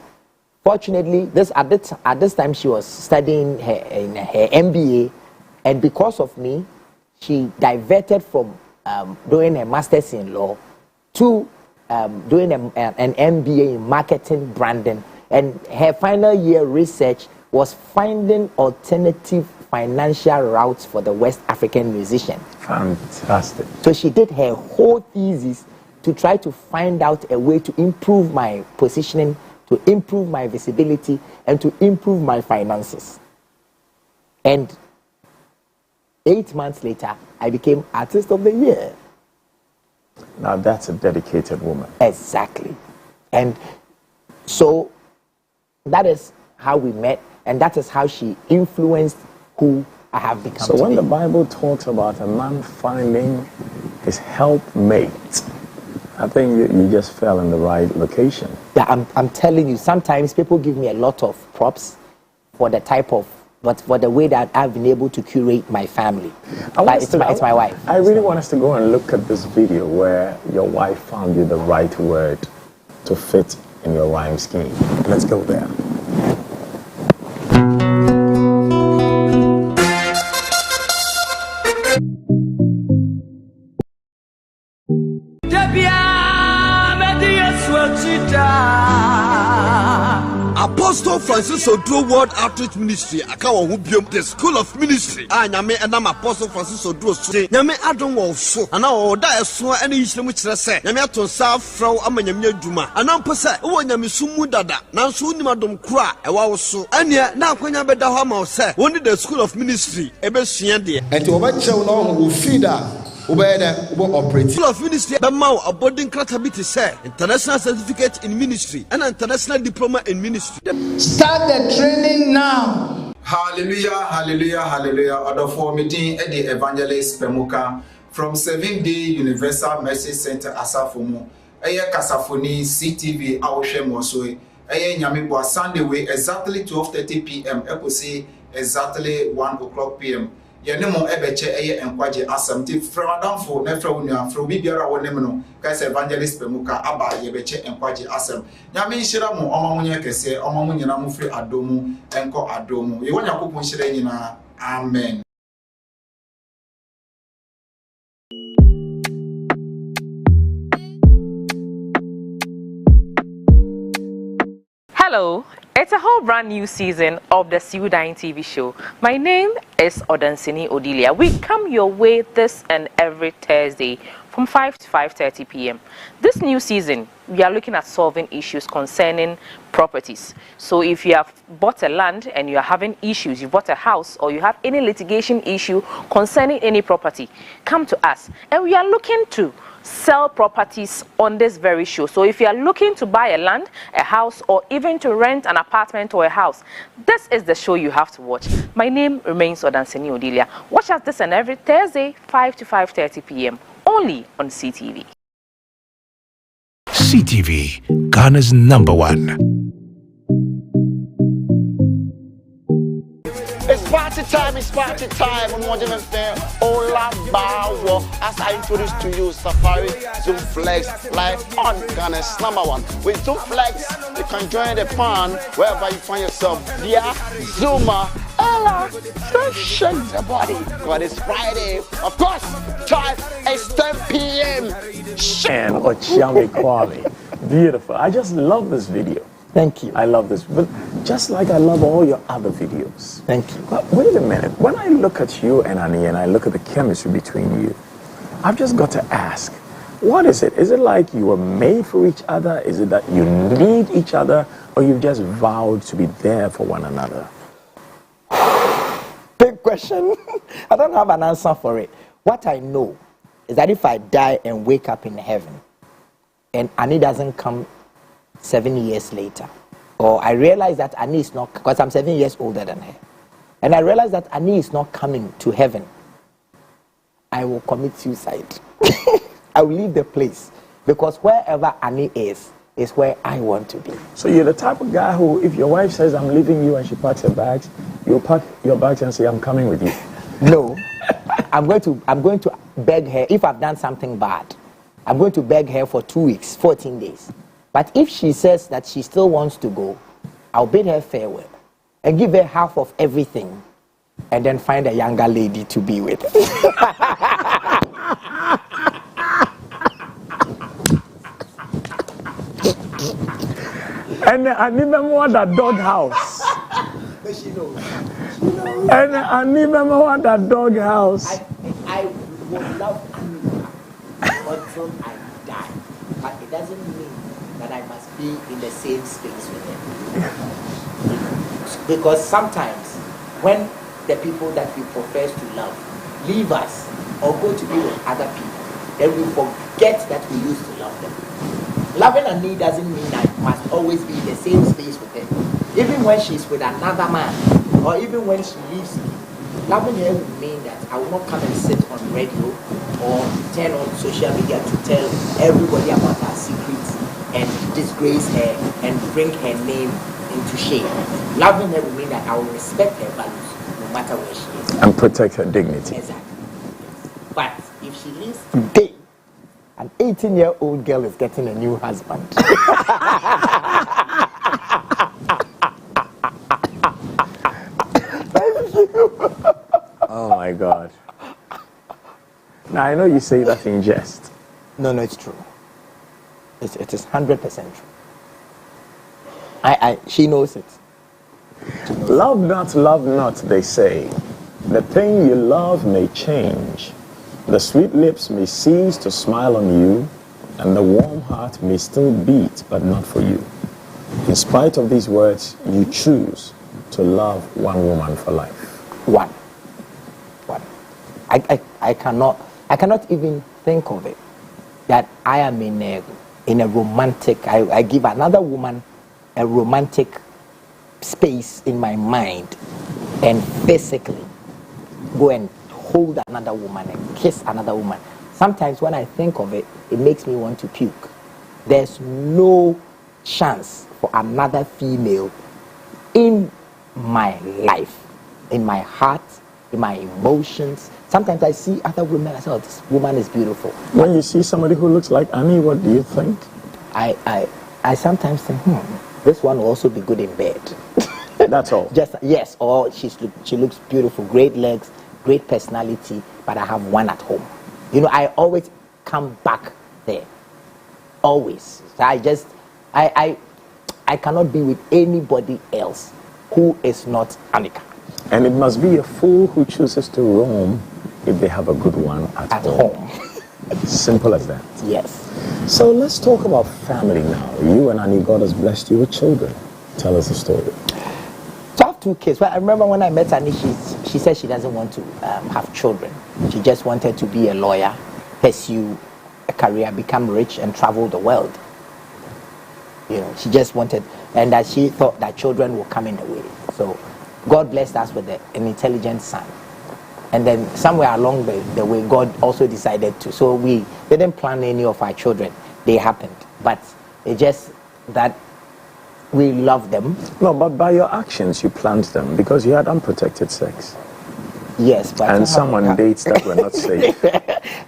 fortunately, at this time she was studying her MBA, and because of me, she diverted from doing a master's in law to doing an MBA in marketing branding. And her final year research was finding alternative financial routes for the West African musician. Fantastic. So she did her whole thesis to try to find out a way to improve my positioning, to improve my visibility, and to improve my finances. And 8 months later, I became Artist of the Year. Now that's a dedicated woman. Exactly. And so that is how we met, and that is how she influenced who I have become. So when today. the Bible talks about a man finding his helpmate, I think you just fell in the right location. Yeah, I'm telling you, sometimes people give me a lot of props for the type of, but for the way that I've been able to curate my family. Like it's my wife. I really want us to go and look at this video where your wife found you the right word to fit in your rhyme scheme. Let's go there. Apostle Francis Odro World Outreach Ministry akawo ho biom the School of Ministry anyame enam Apostle Francis Odro so nyame adon wo so ana wo da eso ene yisire mu kire se nyame ato sa afraw amanyame adwuma ana mpo se wo nyame sumu dada nanso unim adom kura ewa wo so ene na akwanya beda ho ma wo se woni the School of Ministry ebesua de enti obachew na wo feeder operate. School of Ministry bemau abodin kratabiti say international certificate in ministry and international diploma in ministry. Start the training now. Hallelujah, hallelujah, hallelujah. Order for meeting at the evangelist Pemuka from 7-day Universal Mercy Center Asafomo. Eye Kasafoni CTV Awoshe Mosoi. Eye Nyamibwa Sunday way exactly 12:30 p.m. Eposi exactly 1 o'clock p.m. Yenemo ebeche eye enkwaje asamti framadamfo na fra wonu afro bibiara wonem no kaise evangelist Pemuka aba yebeche enkwaje asam nyame nhira mo omamunye kese omamunyina mo fri adomu enko adomu ye wonya kopon nhira nyina amen. Hello, it's a whole brand new season of the Sudan TV show. My name is Odansini Odilia. We come your way this and every Thursday from 5 to 5:30 p.m. This new season, we are looking at solving issues concerning properties. So if you have bought a land and you are having issues, you bought a house, or you have any litigation issue concerning any property, come to us. And we are looking to sell properties on this very show. So if you are looking to buy a land, a house, or even to rent an apartment or a house, this is the show you have to watch. My name remains Odansini Odilia. Watch us this and every Thursday, 5 to 5:30 p.m. only on CTV. CTV, Ghana's #1. It's party time. I'm watching them there. Ola Bawo. As I introduce to you, Safari, Zoom Flex, live on Ghana's #1. With Zoom Flex, you can join the fun wherever you find yourself. Via Zuma. Ella, don't shake the body. God, it's Friday. Of course, time is 10 p.m. And Okyeame Kwame. Beautiful. I just love this video. Thank you. I love this, but just like I love all your other videos. Thank you. But wait a minute. When I look at you and Annie and I look at the chemistry between you, I've just got to ask, what is it? Is it like you were made for each other? Is it that you need each other, or you've just vowed to be there for one another? Big question. question. I don't have an answer for it. What I know is that if I die and wake up in heaven, and Annie doesn't come 7 years later, or I realize that Annie is not, because I'm 7 years older than her, and I realize that Annie is not coming to heaven, I will commit suicide. I will leave the place, because wherever Annie is where I want to be. So you're the type of guy who, if your wife says, I'm leaving you, and she packs her bags, you'll pack your bags and say, I'm coming with you. No. I'm going to beg her. If I've done something bad, I'm going to beg her for 2 weeks, 14 days. But if she says that she still wants to go, I'll bid her farewell and give her half of everything, and then find a younger lady to be with. And I need them want that dog house. She knows. And I need them want that dog house. I would love Anita until I die. But it doesn't mean that I must be in the same space with her. Because sometimes when the people that we profess to love leave us or go to be with other people, then we forget that we used to love them. Loving Annie doesn't mean I must always be in the same space with her. Even when she's with another man, or even when she leaves me, loving her would mean that I will not come and sit on radio or turn on social media to tell everybody about her secrets and disgrace her and bring her name into shame. Loving her would mean that I will respect her values no matter where she is. And protect her dignity. Exactly. But if she leaves today, an 18-year-old girl is getting a new husband. Oh my God. Now I know you say that in jest. No, it's true. It is 100% true. She knows it. Love not, they say. The thing you love may change. The sweet lips may cease to smile on you, and the warm heart may still beat, but not for you. In spite of these words, you choose to love one woman for life. One. I cannot even think of it that I am in a romantic. I give another woman a romantic space in my mind and physically go and hold another woman and kiss another woman. Sometimes when I think of it, it makes me want to puke. There's no chance for another female in my life, in my heart, in my emotions. Sometimes I see other women, I say, oh, this woman is beautiful. When you see somebody who looks like Annie, what do you think? I sometimes think, this one will also be good in bed. That's all. Yes, or she looks beautiful, great legs, great personality, but I have one at home. You know, I always come back there. Always. So I cannot be with anybody else who is not Annika. And it must be a fool who chooses to roam if they have a good one at home. Simple as that. Yes. So let's talk about family now. You and Annie, God has blessed you with children. Tell us the story. So I have 2 kids. Well, I remember when I met Annie, she said she doesn't want to have children. She just wanted to be a lawyer, pursue a career, become rich, and travel the world. You know, she just wanted, and that she thought that children will come in the way. So God blessed us with an intelligent son. And then somewhere along the way, God also decided to. So we didn't plan any of our children. They happened. But it's just that we love them. No, but by your actions, you planned them because you had unprotected sex. Yes, but and someone dates that were not safe.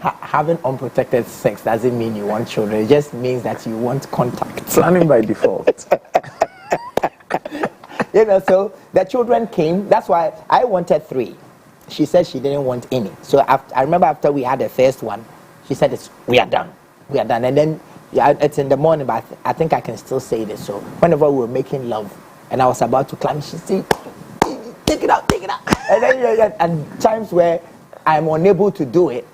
Having unprotected sex doesn't mean you want children. It just means that you want contact. Planning by default. You know, so the children came. That's why I wanted 3. She said she didn't want any. So I remember after we had the first one, she said, we are done. And then it's in the morning, but I think I can still say this. So whenever we were making love and I was about to climb, she said, take it out. And then and times where I'm unable to do it,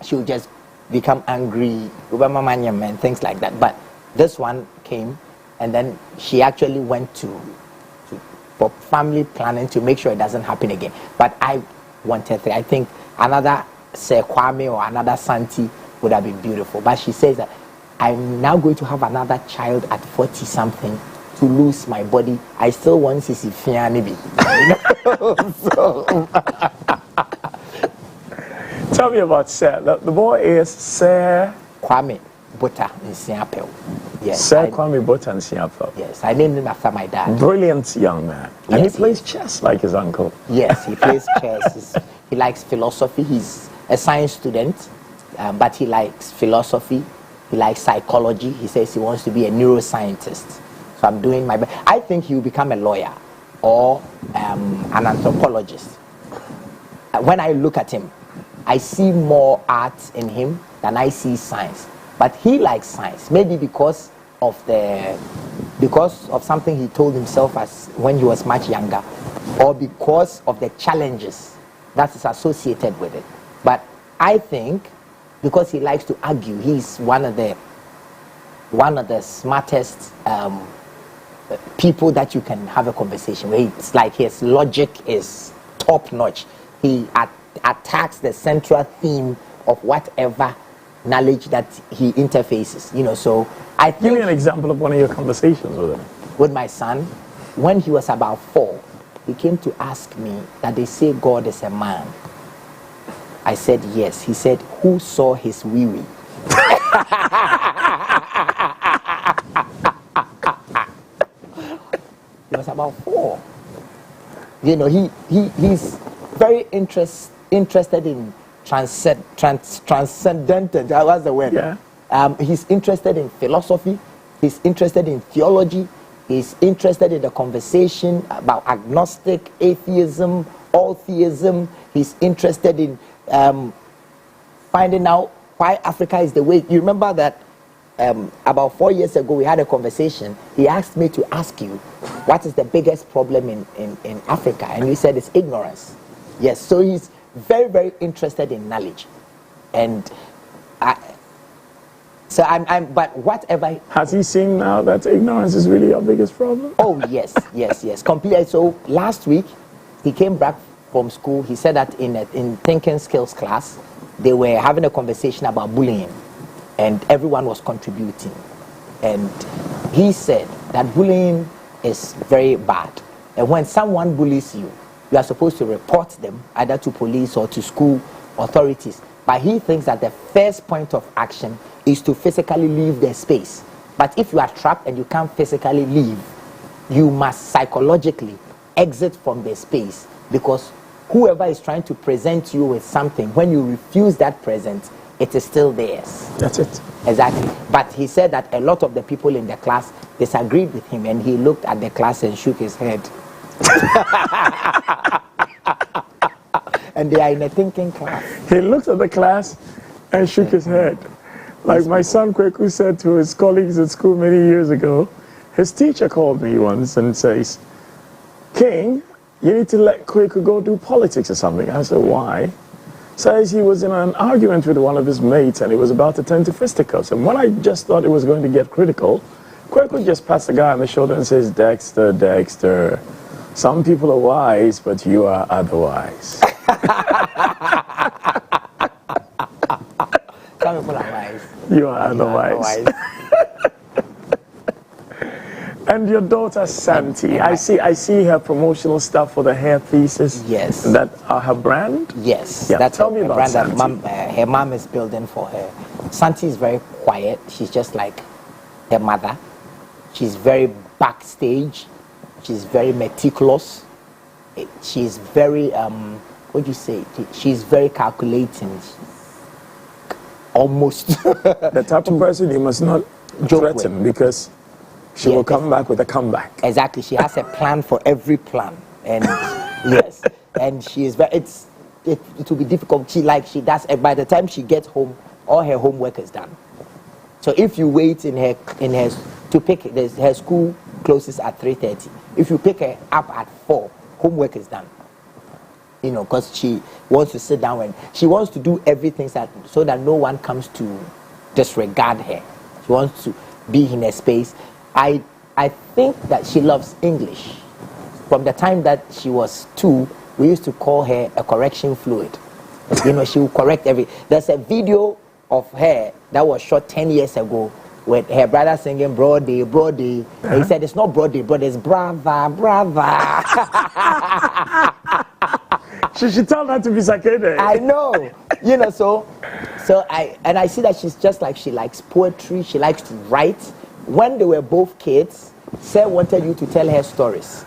she'll just become angry, and things like that. But this one came, and then she actually went to for family planning to make sure it doesn't happen again. But I wanted three. I think another Sir Kwame or another Santi would have been beautiful. But she says that I'm now going to have another child at 40 something to lose my body. I still want Sisi Fianibi. So tell me about Sir. The boy is Sir Kwame Bota in Siapel. Yes. Sir Kwame Bota in Siapel. Yes, I named him after my dad. Brilliant young man. Yes, and he plays chess like his uncle. Yes, he plays chess. He likes philosophy. He's a science student, but he likes philosophy. He likes psychology. He says he wants to be a neuroscientist. So I'm doing my best. I think he will become a lawyer or an anthropologist. When I look at him, I see more art in him than I see science. But he likes science, maybe because of something he told himself as when he was much younger, or because of the challenges that is associated with it. But I think because he likes to argue, he's one of the smartest people that you can have a conversation with. It's like his logic is top notch. He attacks the central theme of whatever knowledge that he interfaces. So I think. Give me an example of one of your conversations with him. With my son, when he was about 4, he came to ask me that they say God is a man. I said yes. He said, who saw his wee-wee? He was about 4. He's very interested in transcendental. What's the word? Yeah. He's interested in philosophy. He's interested in theology. He's interested in the conversation about agnostic, atheism, all theism. He's interested in finding out why Africa is the way. You remember that about 4 years ago we had a conversation. He asked me to ask you, what is the biggest problem in Africa? And you said it's ignorance. Yes, so he's very, very interested in knowledge. And but whatever. Has he seen now that ignorance is really our biggest problem? Oh, yes. Completely. So last week, he came back from school. He said that in thinking skills class, they were having a conversation about bullying, and everyone was contributing. And he said that bullying is very bad. And when someone bullies you, you are supposed to report them either to police or to school authorities. But he thinks that the first point of action is to physically leave the space. But if you are trapped and you can't physically leave, you must psychologically exit from the space, because whoever is trying to present you with something, when you refuse that present, it is still theirs. That's it. Exactly. But he said that a lot of the people in the class disagreed with him, and he looked at the class and shook his head. And they are in a thinking class. He looked at the class and shook his head. Like my son Kweku said to his colleagues at school many years ago, his teacher called me once and says, King, you need to let Kweku go do politics or something. I said, why? Says he was in an argument with one of his mates and it was about to turn to fisticuffs. And when I just thought it was going to get critical, Kweku just passed the guy on the shoulder and says, Dexter, some people are wise, but you are otherwise. Some people are wise. You are otherwise. And your daughter Santi, I see her promotional stuff for the hair pieces. Yes. That are her brand? Yes. Yeah, That's tell me about brand Santi. that her mom is building for her. Santi is very quiet. She's just like her mother. She's very backstage. She's very meticulous. She's very, what do you say? She's very calculating. Almost. The type of person you must not threaten, because she will come back with a comeback. Exactly. She has a plan for every plan. And yes. And she is very, it will be difficult. She does, by the time she gets home, all her homework is done. So if you wait in her to pick her school closes at 3:30. If you pick her up at 4, homework is done. Because she wants to sit down and she wants to do everything so that no one comes to disregard her. She wants to be in a space. I think that she loves English. from the time that she was 2, we used to call her a correction fluid. You know, she will correct There's a video of her that was shot 10 years ago with her brother singing Broad Day, Broad Day. And he said, it's not Broad Day, brother, it's brother, brother. She should tell that to be Sakede. I know. You know, so I see that she's just like, she likes poetry, she likes to write. When they were both kids, Sarah wanted you to tell her stories.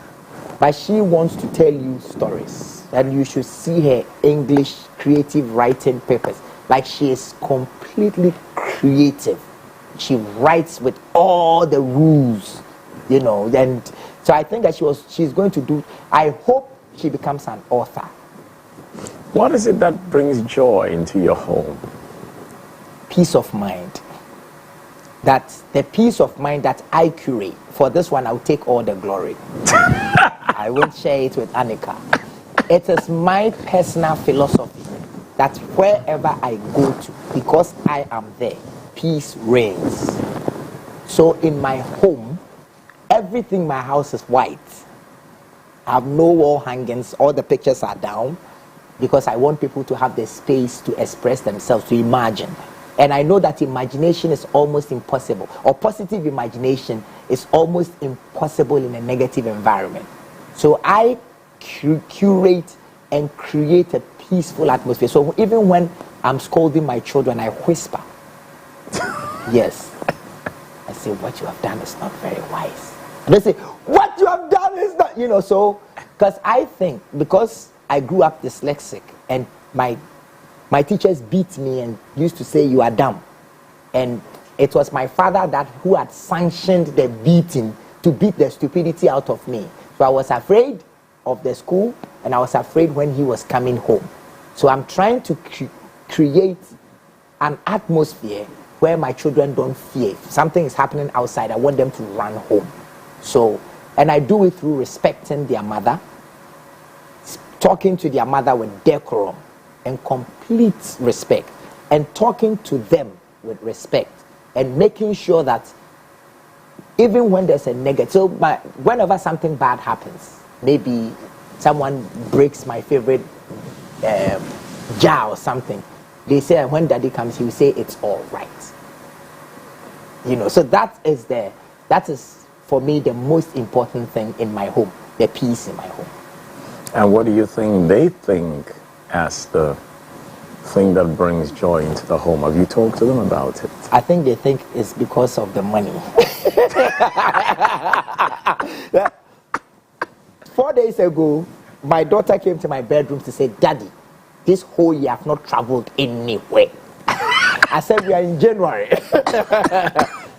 But she wants to tell you stories. And you should see her English creative writing papers. Like, she is completely creative. She writes with all the rules, you know. And so I think that she's going to do, I hope she becomes an author. What is it that brings joy into your home? Peace of mind. That's the peace of mind that I curate. For this one, I'll take all the glory. I won't share it with Annika. It is my personal philosophy that wherever I go to, because I am there, peace reigns. So in my home, everything in my house is white. I have no wall hangings, all the pictures are down, because I want people to have the space to express themselves, to imagine. And I know that imagination is almost impossible, or positive imagination is almost impossible in a negative environment. So I curate and create a peaceful atmosphere. So even when I'm scolding my children, I whisper. Yes. I say, what you have done is not very wise. And they say, what you have done is not, you know, so, because I think, because I grew up dyslexic and my teachers beat me and used to say, you are dumb. And it was my father who had sanctioned the beating to beat the stupidity out of me. So I was afraid of the school, and I was afraid when he was coming home. So I'm trying to create an atmosphere where my children don't fear. If something is happening outside, I want them to run home. So, and I do it through respecting their mother, talking to their mother with decorum and complete respect, and talking to them with respect, and making sure that even when there's a negative, so whenever something bad happens, maybe someone breaks my favorite jar or something, they say when daddy comes, he will say it's all right. You know, so that is for me the most important thing in my home, the peace in my home. And what do you think they think as the thing that brings joy into the home? Have you talked to them about it? I think they think it's because of the money. 4 days ago, my daughter came to my bedroom to say, Daddy, this whole year I've not traveled anywhere. I said, we are in January.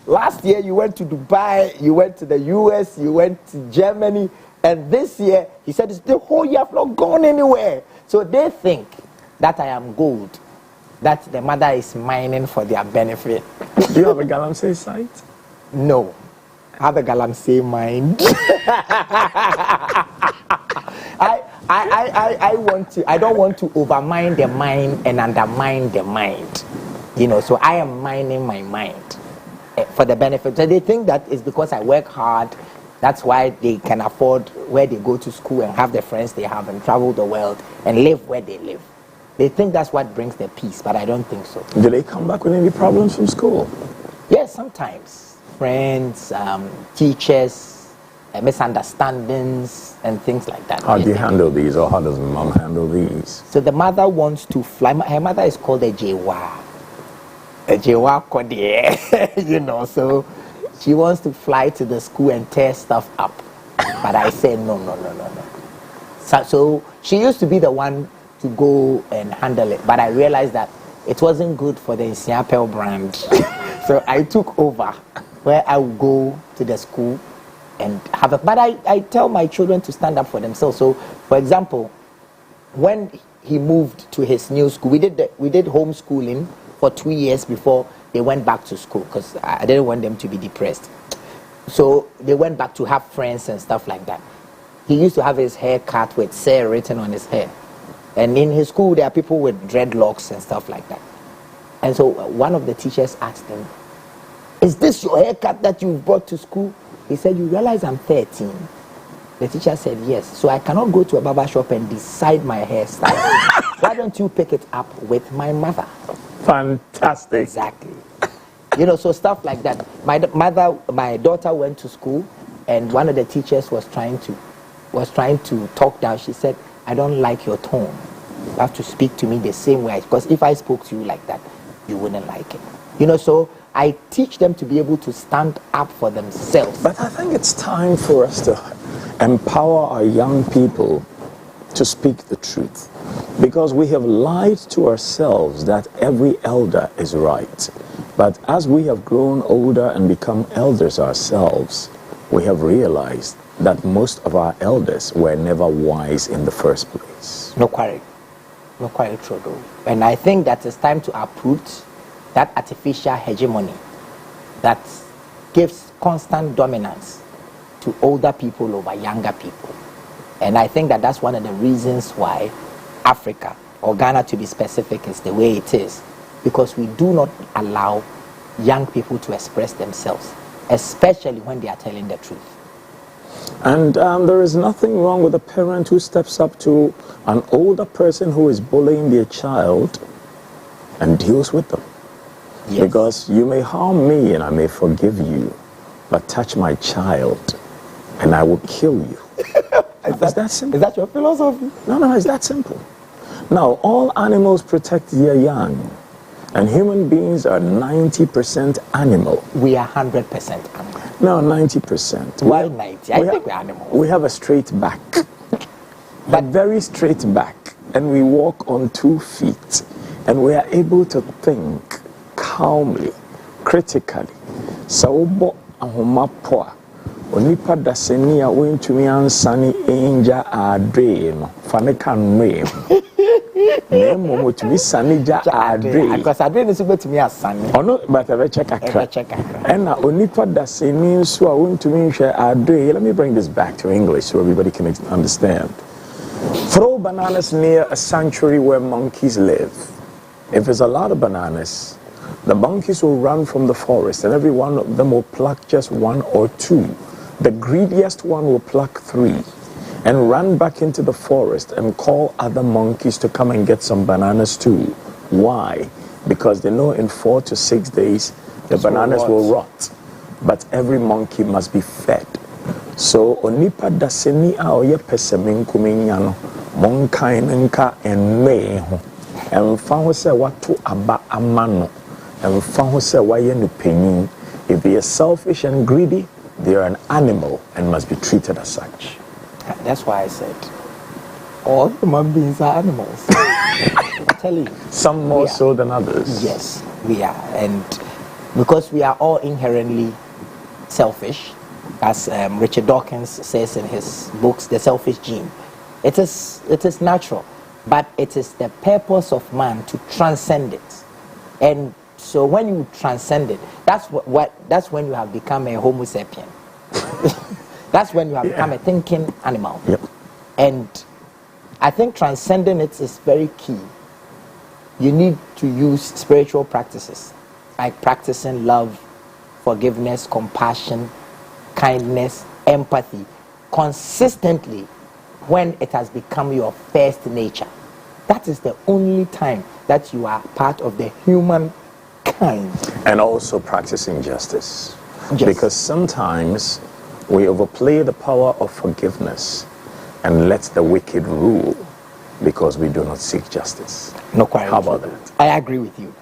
Last year you went to Dubai, you went to the US, you went to Germany, and this year, he said, it's the whole year I've not gone anywhere. So they think that I am gold, that the mother is mining for their benefit. Do you have a Galamsey site? No. I have a Galamsey mind. I don't want to overmine the mind and undermine the mind. You know, so I am mining my mind for the benefit. So they think that it's because I work hard. That's why they can afford where they go to school and have the friends they have and travel the world and live where they live. They think that's what brings their peace, but I don't think so. Do they come back with any problems from school? Yes, sometimes. Friends, teachers, misunderstandings, and things like that. How do you handle these, or how does mom handle these? So the mother wants to fly. Her mother is called a Jewa. A Jewa Kodie, you know, so she wants to fly to the school and tear stuff up. But I said, no. So she used to be the one to go and handle it. But I realized that it wasn't good for the Isiapel brand. So I took over, where I would go to the school and have it. But I tell my children to stand up for themselves. So, for example, when he moved to his new school, we did homeschooling for 2 years before they went back to school, because I didn't want them to be depressed. So they went back to have friends and stuff like that. He used to have his hair cut with "Sir" written on his hair. And in his school, there are people with dreadlocks and stuff like that. And so one of the teachers asked him, is this your haircut that you brought to school? He said, you realize I'm 13. The teacher said yes. So I cannot go to a barber shop and decide my hairstyle. Why don't you pick it up with my mother? Fantastic. Exactly. So stuff like that. My daughter went to school, and one of the teachers was trying to talk down. She said, I don't like your tone. You have to speak to me the same way, because if I spoke to you like that, you wouldn't like it. So I teach them to be able to stand up for themselves. But I think it's time for us to empower our young people to speak the truth, because we have lied to ourselves that every elder is right. But as we have grown older and become elders ourselves, we have realized that most of our elders were never wise in the first place. No quite true though. And I think that it's time to uproot that artificial hegemony that gives constant dominance to older people over younger people. And I think that that's one of the reasons why Africa, or Ghana to be specific, is the way it is, because we do not allow young people to express themselves, especially when they are telling the truth. And there is nothing wrong with a parent who steps up to an older person who is bullying their child and deals with them. Yes. Because you may harm me and I may forgive you, but touch my child and I will kill you. Is that simple? Is that your philosophy? No, it's that simple. Now, all animals protect their young, and human beings are 90% animal. We are 100% animal. No, 90%. Why 90? I think we're animals. We have a straight back, but very straight back, and we walk on 2 feet, and we are able to think calmly, critically. Saubo ahomapoa. Onipa daseni a wentumi ansani enja adre no fane kan me nemo motumi sanija adre because adre no so betumi asani ono but ebe check akra ena onipa daseni nso a wentumi hwe adre. Let me bring this back to English so everybody can understand. Throw bananas near a sanctuary where monkeys live. If there's a lot of bananas, the monkeys will run from the forest and every one of them will pluck just 1 or 2. The greediest one will pluck 3 and run back into the forest and call other monkeys to come and get some bananas too. Why? Because they know in 4 to 6 days the bananas will rot. But every monkey must be fed. So onipa daseni a oye pesemin kuminya no monkain nka enme ho emfa ho se watu aba amano emfa ho se waye no panyin. If they are selfish and greedy, they are an animal and must be treated as such. That's why I said all human beings are animals. I tell you, some more so than others. Yes, we are, and because we are all inherently selfish, as Richard Dawkins says in his books, The Selfish Gene. It is natural, but it is the purpose of man to transcend it. And so when you transcend it, that's when you have become a Homo sapien. That's when you have become a thinking animal. Yep. And I think transcending it is very key. You need to use spiritual practices, like practicing love, forgiveness, compassion, kindness, empathy, consistently when it has become your first nature. That is the only time that you are part of the human kind. And also practicing justice. Yes. Because sometimes we overplay the power of forgiveness and let the wicked rule because we do not seek justice. No, quite. How about that? I agree with you.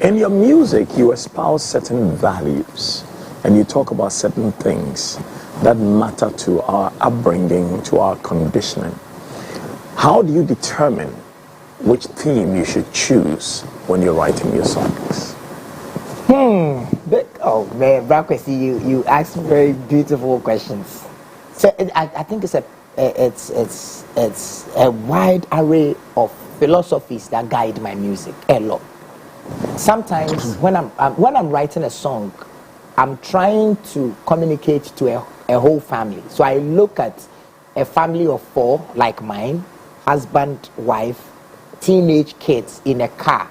In your music, you espouse certain values and you talk about certain things that matter to our upbringing, to our conditioning. How do you determine which theme you should choose when you're writing your songs? Oh man, Blackness, you ask very beautiful questions. So I think it's a wide array of philosophies that guide my music a lot. Sometimes when I'm writing a song, I'm trying to communicate to a whole family. So I look at a family of 4 like mine, husband, wife, teenage kids in a car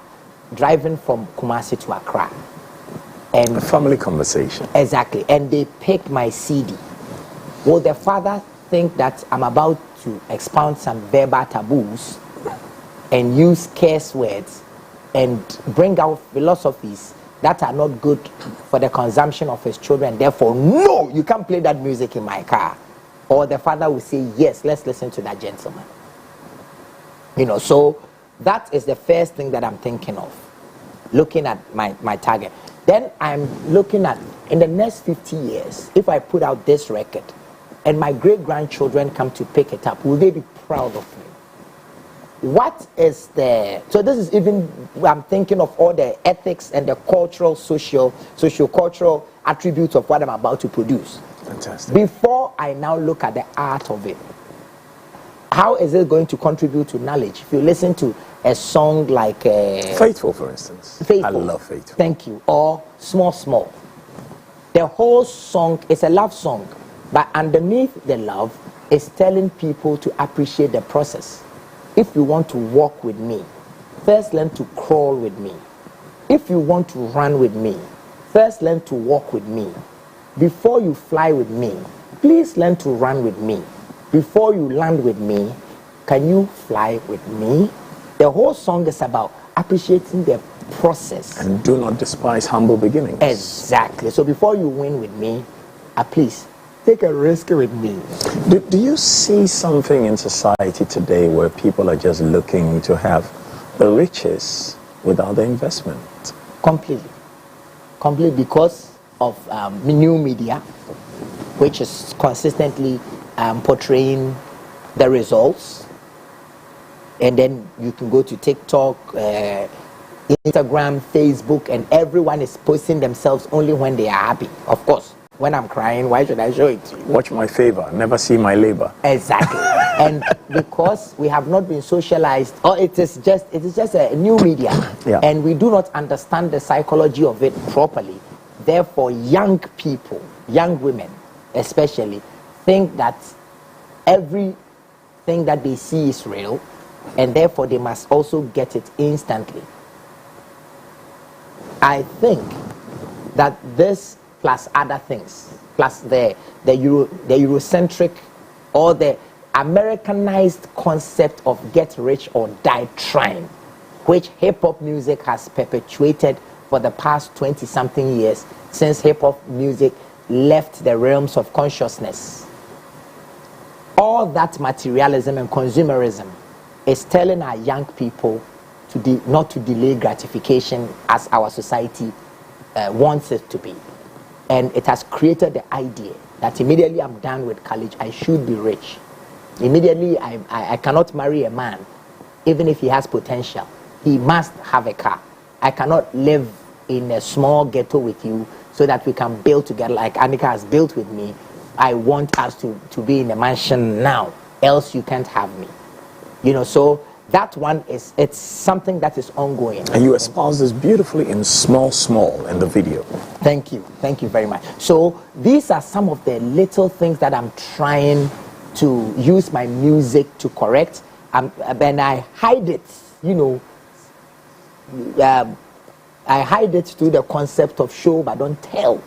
driving from Kumasi to Accra. And a family conversation. Exactly. And they picked my CD. Will the father think that I'm about to expound some verbal taboos and use curse words and bring out philosophies that are not good for the consumption of his children. Therefore, no, you can't play that music in my car. Or the father will say, yes, let's listen to that gentleman. So that is the first thing that I'm thinking of, looking at my target. Then I'm looking at, in the next 50 years, if I put out this record and my great-grandchildren come to pick it up, will they be proud of me? What is so this is even, I'm thinking of all the ethics and the cultural, socio-cultural attributes of what I'm about to produce. Fantastic. Before I now look at the art of it, how is it going to contribute to knowledge? If you listen to a song like Faithful, for instance. Faithful. I love Faithful. Thank you. Or Small Small. The whole song is a love song, but underneath the love is telling people to appreciate the process. If you want to walk with me, first learn to crawl with me. If you want to run with me, first learn to walk with me. Before you fly with me, please learn to run with me. Before you land with me, can you fly with me? The whole song is about appreciating the process. And do not despise humble beginnings. Exactly. So before you win with me, please take a risk with me. Do you see something in society today where people are just looking to have the riches without the investment? Completely. Completely, because of new media, which is consistently portraying the results. And then you can go to TikTok, Instagram, Facebook, and everyone is posting themselves only when they are happy. Of course, when I'm crying, why should I show it to you? Watch my favor, never see my labor. Exactly. And because we have not been socialized, or it is just a new media, Yeah. and we do not understand the psychology of it properly. Therefore, young people, young women especially, think that everything that they see is real, and therefore they must also get it instantly. I think that this plus other things, plus the Eurocentric or the Americanized concept of get rich or die trying, which hip-hop music has perpetuated for the past 20-something years, since hip-hop music left the realms of consciousness. All that materialism and consumerism is telling our young people not to delay gratification as our society wants it to be. And it has created the idea that immediately I'm done with college, I should be rich. Immediately I cannot marry a man, even if he has potential. He must have a car. I cannot live in a small ghetto with you so that we can build together like Annika has built with me. I want us to be in a mansion now, else you can't have me. So that one it's something that is ongoing. And you espouse this beautifully in Small Small in the video. Thank you very much. So these are some of the little things that I'm trying to use my music to correct. And I hide it, I hide it through the concept of show but don't tell.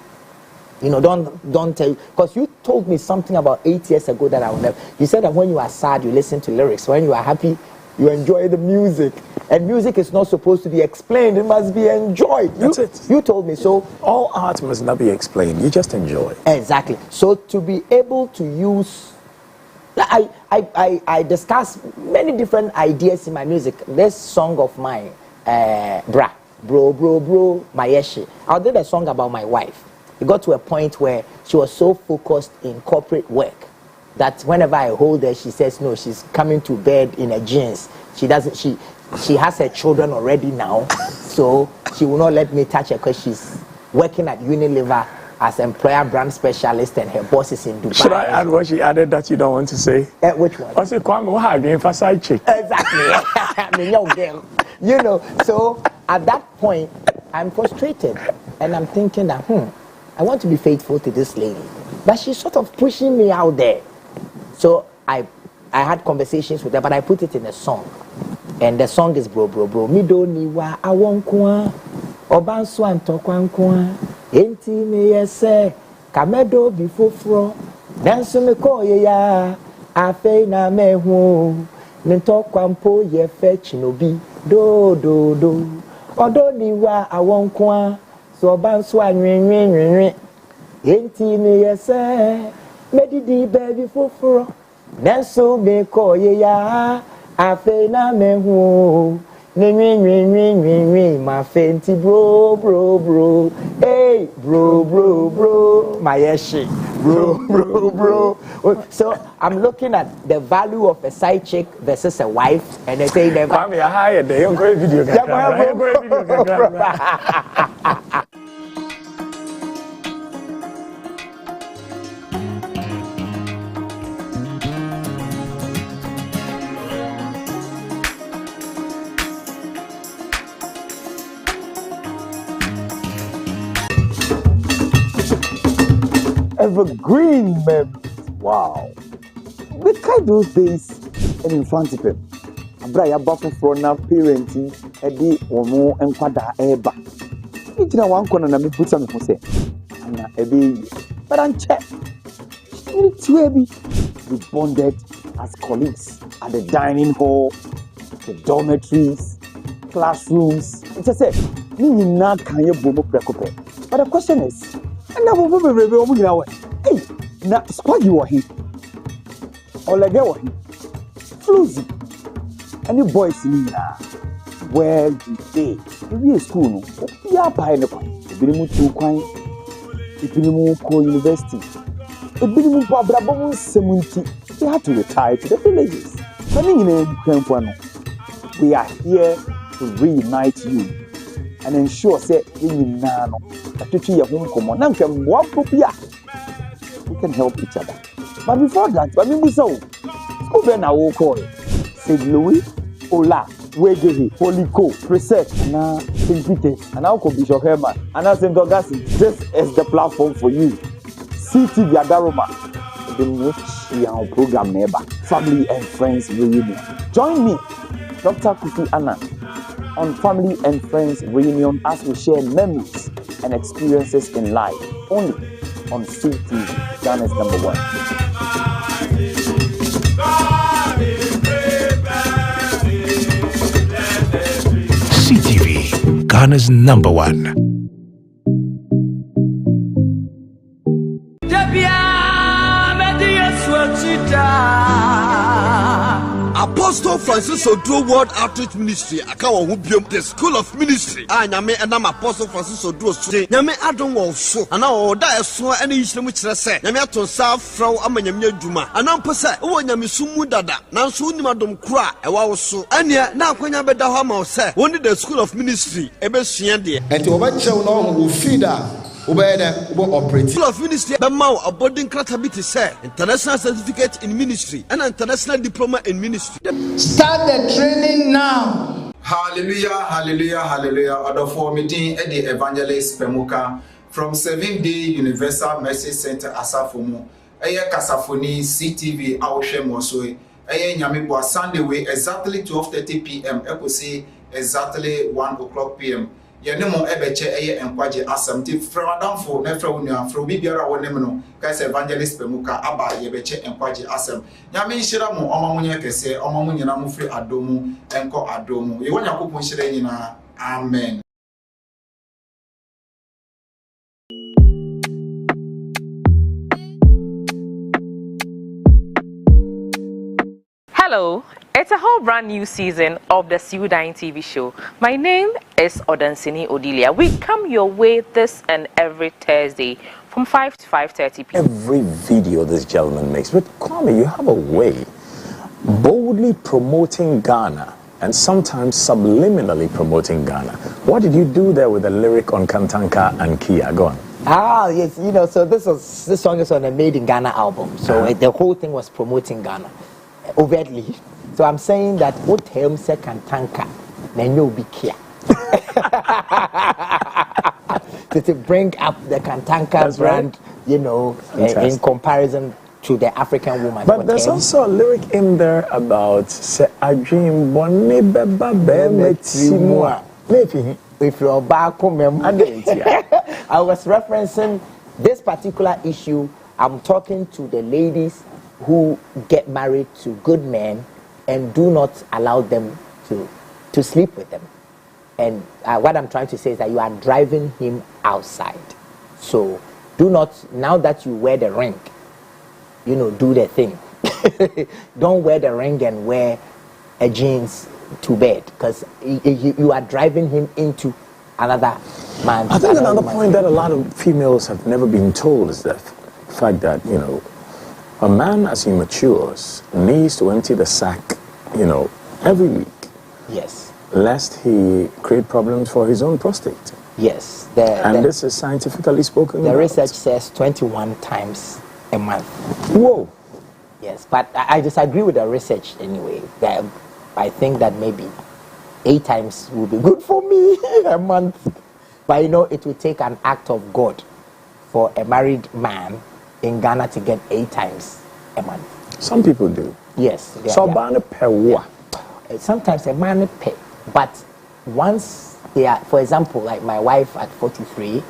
Don't tell, because you told me something about 8 years ago that I would never. You said that when you are sad, you listen to lyrics. When you are happy, you enjoy the music. And music is not supposed to be explained; it must be enjoyed. That's it. You told me so. All art must not be explained. You just enjoy. Exactly. So to be able to use, I discuss many different ideas in my music. This song of mine, bro, Mayeshi. I did a song about my wife. It got to a point where she was so focused in corporate work that whenever I hold her, she says no, she's coming to bed in her jeans. She has her children already now, so she will not let me touch her because she's working at Unilever as employer brand specialist and her boss is in Dubai. Should I add what she added that you don't want to say? Which one? I said, Kwame, what have you emphasized chick? Exactly. I mean, young girl. So at that point, I'm frustrated and I'm thinking that, I want to be faithful to this lady, but she's sort of pushing me out there. So I had conversations with her, but I put it in a song. And the song is bro. Mi do ni wa awonkwa, obanso antokwankwa, enti me yese, kamedo bifofro, Nanso me ko ye ya afei na me hu me ntokwa mpo ye fetch no bi do odo ni wa awonko a so oba nso anwenwenwenwe enti me yese medidi baby foforo nanso me ko ye ya afei na me hu ma fenti bro hey bro my yeshi bro. So I'm looking at the value of a side chick versus a wife, and they say never. Kwame, I hired the young video. Evergreen, man. Wow. We kind those days and in front of him. Abraya buffer from now parenting, Eddie or more and quada eba. It's now one corner and me put some for say. And a baby. But I'm check. It's baby. We bonded as colleagues at the dining hall, the dormitories, classrooms. It's just say, me not can you boom up. But the question is, and now we will be away. Hey, now squad you are here. Or like they were here. Floozy. Any boys in here? Where do they? We are school. We are buying the coin. We been to coin. We been to university. We been to Brabant 70. They had to retire to the villages. We are here to reunite you and ensure that we can help each other. But before that, school then I will call St. Louis, Ola, Wegehe, Holiko, Preset, and St. Peter's, and now Bishop Herman, and St. Augustine. This is the platform for you. CTV Adaroma, the most young program neighbor, Family and Friends Reunion. Join me, Dr. Kofi Anna, on Family and Friends Reunion as we share memories and experiences in life, only on CTV, Ghana's #1. CTV, Ghana's #1. Apostle Francis Odro World Outreach Ministry akawa ho biom the School of Ministry anyame enam Apostle Francis Odro so nyame adon wo so ana wo da eso ene yisre mu kire se nyame ato sa fraw amanyame adwuma ana mpo se wo nyame sumu dada nanso unim adom kura ewa wo so ene na akwanya beda ho ma wo se woni the School of Ministry ebesua de enti wo ba chew no wo feeder operating. School of Ministry Bemau a boarding credibility say international certificate in ministry and international diploma in ministry. Start the training now. Hallelujah. Order for meeting at the evangelist Pemuka from 7-day Universal Mercy Center Asafomu. Eye Kasafoni CTV Awoshe Mosoi. Eye Nyamibo Sunday way exactly 12:30 p.m. Eposi exactly 1 o'clock p.m. Yenemo ebeche eye enkwaje asamti framadamfo na fra wonu afro bibiara wonem no kaise evangelist Pemuka aba yebeche enkwaje asam nyame nhira mo omamunye kese omamunyina mo fri adomu enko adomu ye wonya kopon nhira nyina amen. Hello, it's a whole brand new season of the Sudan TV show. My name is Odansini Odilia. We come your way this and every Thursday from 5 to 5:30 p.m. Every video this gentleman makes. But Kwame, you have a way boldly promoting Ghana and sometimes subliminally promoting Ghana. What did you do there with the lyric on Kantanka and Kia? Go on. Ah, yes, so this song is on a Made in Ghana album. So the whole thing was promoting Ghana overtly. So I'm saying that what him say Kantanka, then you'll be Kia. To bring up the Kantanka brand, right. In comparison to the African woman. But there's also a lyric in there about say I dream if you're back home, I was referencing this particular issue I'm talking to the ladies who get married to good men and do not allow them to sleep with them. And what I'm trying to say is that you are driving him outside. So do not, now that you wear the ring, do the thing. Don't wear the ring and wear a jeans to bed, because you are driving him into another man. I think another point that a lot of females have never been told is the fact that, a man as he matures needs to empty the sack, every week. Yes. Lest he create problems for his own prostate. Yes. This is scientifically spoken. The research says 21 times a month. Whoa. Yes, but I disagree with the research anyway. I think that maybe 8 times would be good for me a month. But it will take an act of God for a married man in Ghana to get 8 times a month. Some people do. Yes. So sometimes a man pay, but once they are, for example, like my wife at 43,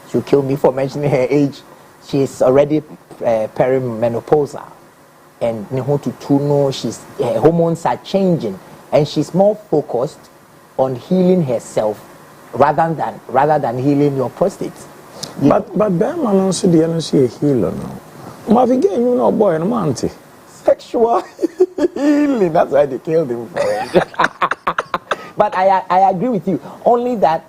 she'll kill me for mentioning her age. She's already perimenopausal. And her hormones are changing, and she's more focused on healing herself rather than healing your prostate. But Berman also the energy healer now. Marvin Gaye, boy and auntie. Sexual healing. That's why they killed him for it. But I agree with you. Only that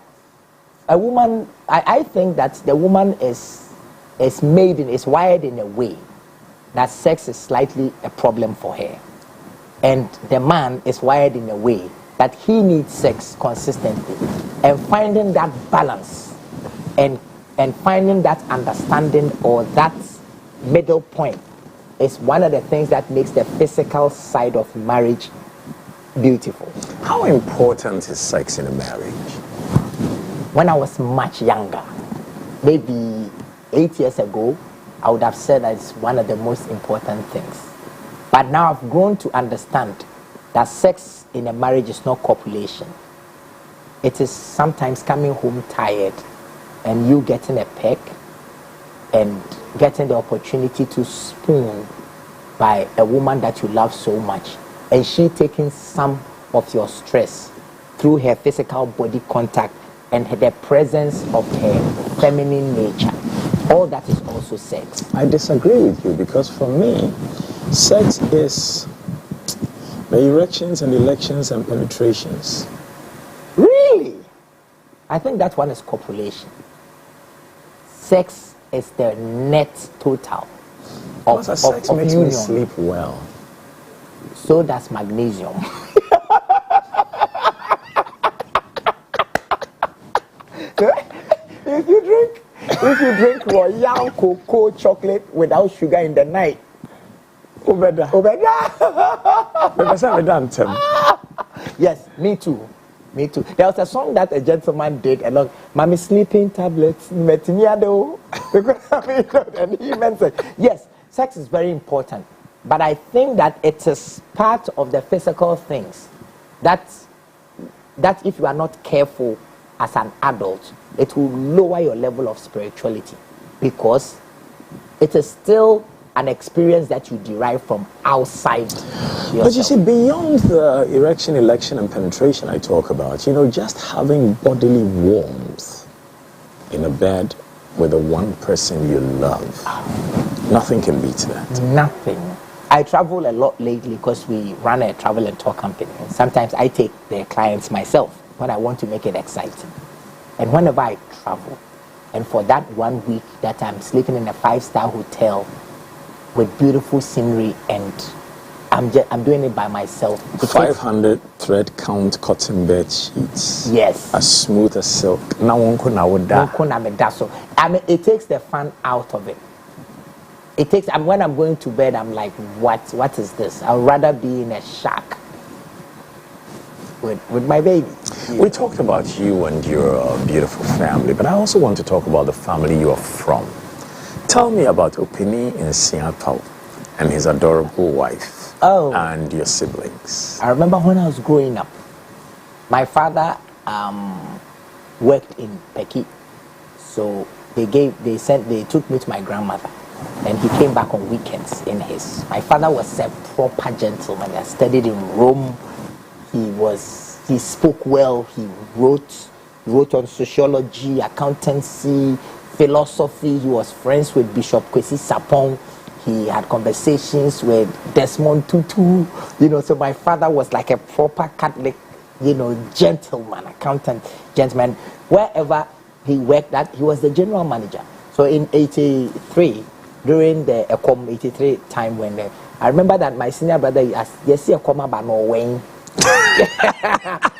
a woman, I think that the woman is wired in a way that sex is slightly a problem for her. And the man is wired in a way that he needs sex consistently. And finding that balance and finding that understanding or that middle point is one of the things that makes the physical side of marriage beautiful. How important is sex in a marriage? When I was much younger, maybe 8 years ago, I would have said that it's one of the most important things. But now I've grown to understand that sex in a marriage is not copulation. It is sometimes coming home tired and you getting a peck and getting the opportunity to spoon by a woman that you love so much, and she taking some of your stress through her physical body contact and the presence of her feminine nature. All that is also sex. I disagree with you, because for me, sex is the erections and elections and penetrations. Really? I think that one is copulation. Sex is the net total of sex makes union. Me sleep well. So does magnesium. If you drink Royal Cocoa chocolate without sugar in the night, yes, me too. There was a song that a gentleman did along, Mommy sleeping tablets, metiniado. And he mentioned, yes, sex is very important. But I think that it is part of the physical things that if you are not careful as an adult, it will lower your level of spirituality, because it is still an experience that you derive from outside yourself. But you see, beyond the erection, election, and penetration I talk about, just having bodily warmth in a bed with the one person you love, nothing can beat that. Nothing. I travel a lot lately because we run a travel and tour company. Sometimes I take the clients myself when I want to make it exciting. And whenever I travel, and for that 1 week that I'm sleeping in a 5-star hotel with beautiful scenery, and I'm doing it by myself. 500 thread count cotton bed sheets. Yes. As smooth as silk. It takes the fun out of it. When I'm going to bed, I'm like, what is this? I'd rather be in a shack with my baby. We talked about you and your beautiful family, but I also want to talk about the family you are from. Tell me about Opini in Seattle and his adorable wife and your siblings. I remember when I was growing up, my father worked in Peki, so they took me to my grandmother. and he came back on weekends in his. My father was a proper gentleman. He studied in Rome. He spoke well. He wrote on sociology, accountancy, philosophy. He was friends with Bishop Kwesi Sapong. He had conversations with Desmond Tutu. So my father was like a proper Catholic, gentleman, accountant, gentleman. Wherever he worked at, he was the general manager. So in 83, during the Okyeame 83 time when I remember that my senior brother asked, yes, Okyeame but no Wayne.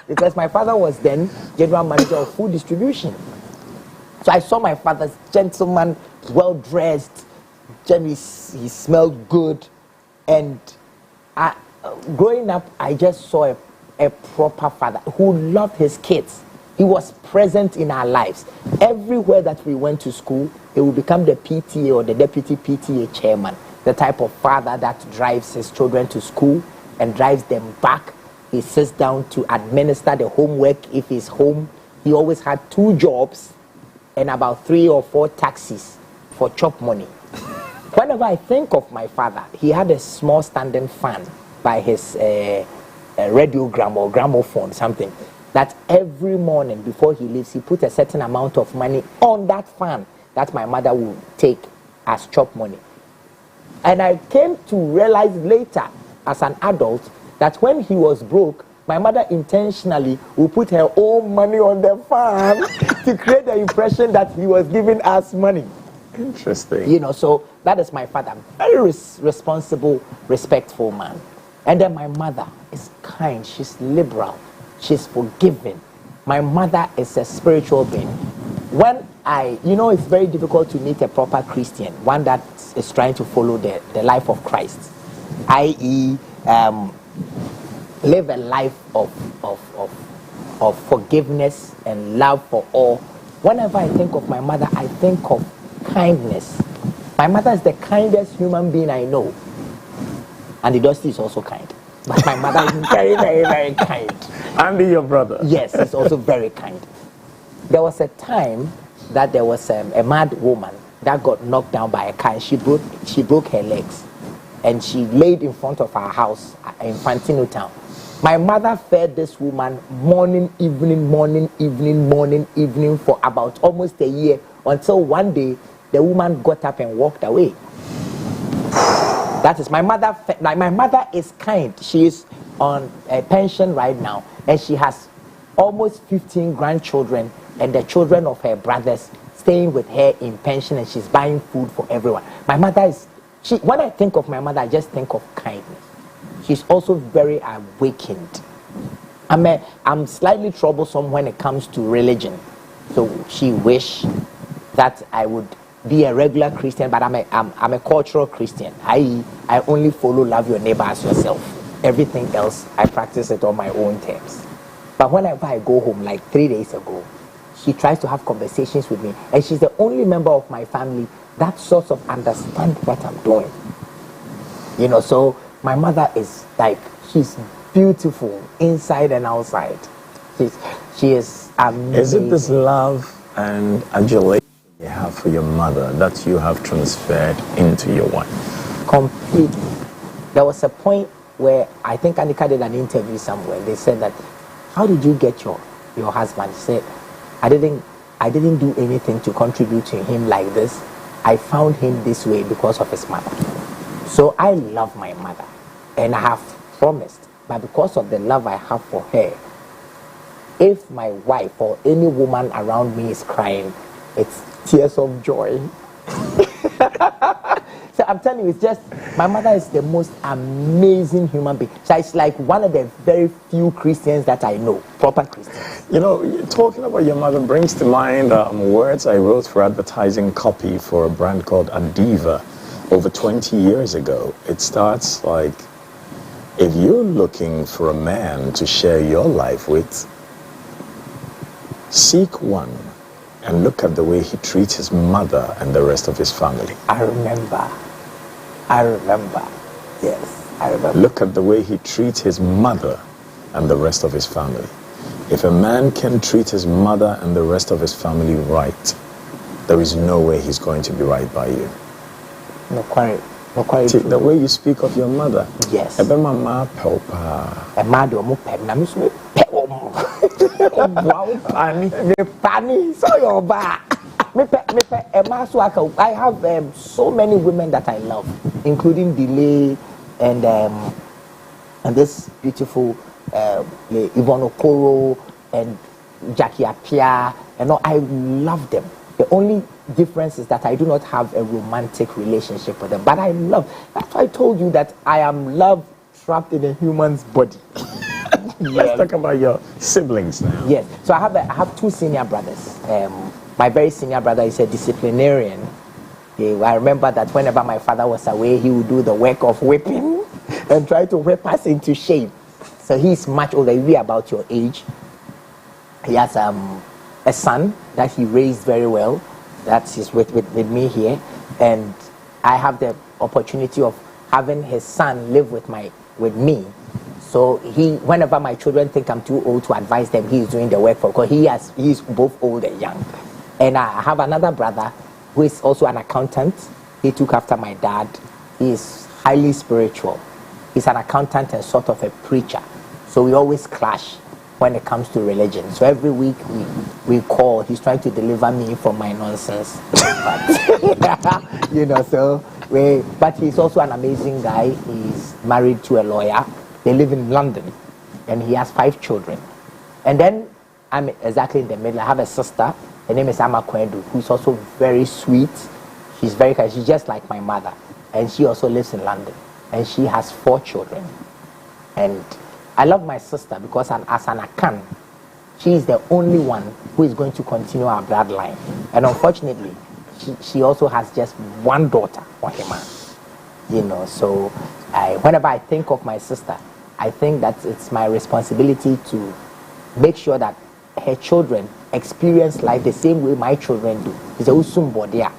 Because my father was then general manager of food distribution. So I saw my father's gentleman, well dressed, he smelled good, and growing up I just saw a proper father who loved his kids. He was present in our lives. Everywhere that we went to school, he would become the PTA or the deputy PTA chairman, the type of father that drives his children to school and drives them back. He sits down to administer the homework if he's home. He always had 2 jobs and about 3 or 4 taxis for chop money. Whenever I think of my father, he had a small standing fan by his radiogram or gramophone, something, that every morning before he leaves, he put a certain amount of money on that fan that my mother would take as chop money. And I came to realize later, as an adult, that when he was broke, my mother intentionally would put her own money on the fan to create the impression that he was giving us money. Interesting. So that is my father. Very responsible, respectful man. And then my mother is kind. She's liberal. She's forgiving. My mother is a spiritual being. When it's very difficult to meet a proper Christian, one that is trying to follow the life of Christ, i.e., live a life of forgiveness and love for all. Whenever I think of my mother, I think of kindness. My mother is the kindest human being I know. And the Dusty is also kind. But my mother is very, very, very kind. Andy, your brother? Yes, he's also very kind. There was a time that there was a mad woman that got knocked down by a car and she broke her legs. And she laid in front of our house in Fantino town. My mother fed this woman morning, evening for about almost a year, until one day the woman got up and walked away. That is my mother. My mother is kind. She is on a pension right now, and she has almost 15 grandchildren, and the children of her brothers staying with her in pension, and she's buying food for everyone. My mother is. When I think of my mother, I just think of kindness. She's also very awakened. I'm slightly troublesome when it comes to religion. So she wished that I would be a regular Christian, but I'm a cultural Christian. I only follow love your neighbor as yourself. Everything else, I practice it on my own terms. But whenever I go home, like 3 days ago, she tries to have conversations with me, and she's the only member of my family that sort of understand what I'm doing. So my mother is like, she's beautiful inside and outside. She is amazing. Is it this love and adulation you have for your mother that you have transferred into your wife? Completely. There was a point where I think Anika did an interview somewhere. They said that, how did you get your husband? She said, I didn't do anything to contribute to him like this. I found him this way because of his mother. So I love my mother, and I have promised, but because of the love I have for her, if my wife or any woman around me is crying, it's tears of joy. So I'm telling you, it's just, my mother is the most amazing human being. So it's like one of the very few Christians that I know, proper Christians. Talking about your mother brings to mind words I wrote for advertising copy for a brand called Adiva over 20 years ago. It starts like, if you're looking for a man to share your life with, seek one and look at the way he treats his mother and the rest of his family. I remember. Yes, I remember. Look at the way he treats his mother and the rest of his family. If a man can treat his mother and the rest of his family right, there is no way he's going to be right by you. No quarry. The way you speak of your mother. Yes. A mama pelpa. A mother or pen. Na miss me pani. So your ba. I have so many women that I love, including Delay and this beautiful Yvonne Okoro and Jackie Apia, and all. I love them. The only difference is that I do not have a romantic relationship with them, but I love. That's why I told you that I am love trapped in a human's body. Let's talk about your siblings now. Yes. So I have two senior brothers. My very senior brother is a disciplinarian. I remember that whenever my father was away, he would do the work of whipping and try to whip us into shape. So he's much older. He'll be about your age. He has a son that he raised very well. That is with me here. And I have the opportunity of having his son live with me. So whenever my children think I'm too old to advise them, he is doing the work for, because he's both old and young. And I have another brother who is also an accountant. He took after my dad. He is highly spiritual. He's an accountant and sort of a preacher. So we always clash when it comes to religion. So every week we call. He's trying to deliver me from my nonsense. But he's also an amazing guy. He's married to a lawyer. They live in London, and he has 5 children. And then I'm exactly in the middle. I have a sister. Her name is Ama Kwendu, who's also very sweet. She's very kind. She's just like my mother. And she also lives in London. And she has 4 children. And I love my sister because as an Akan, she is the only one who is going to continue our bloodline. And unfortunately, she also has just one daughter, Ohima. So whenever I think of my sister, I think that it's my responsibility to make sure that her children experience life the same way my children do. It's a usumbodia.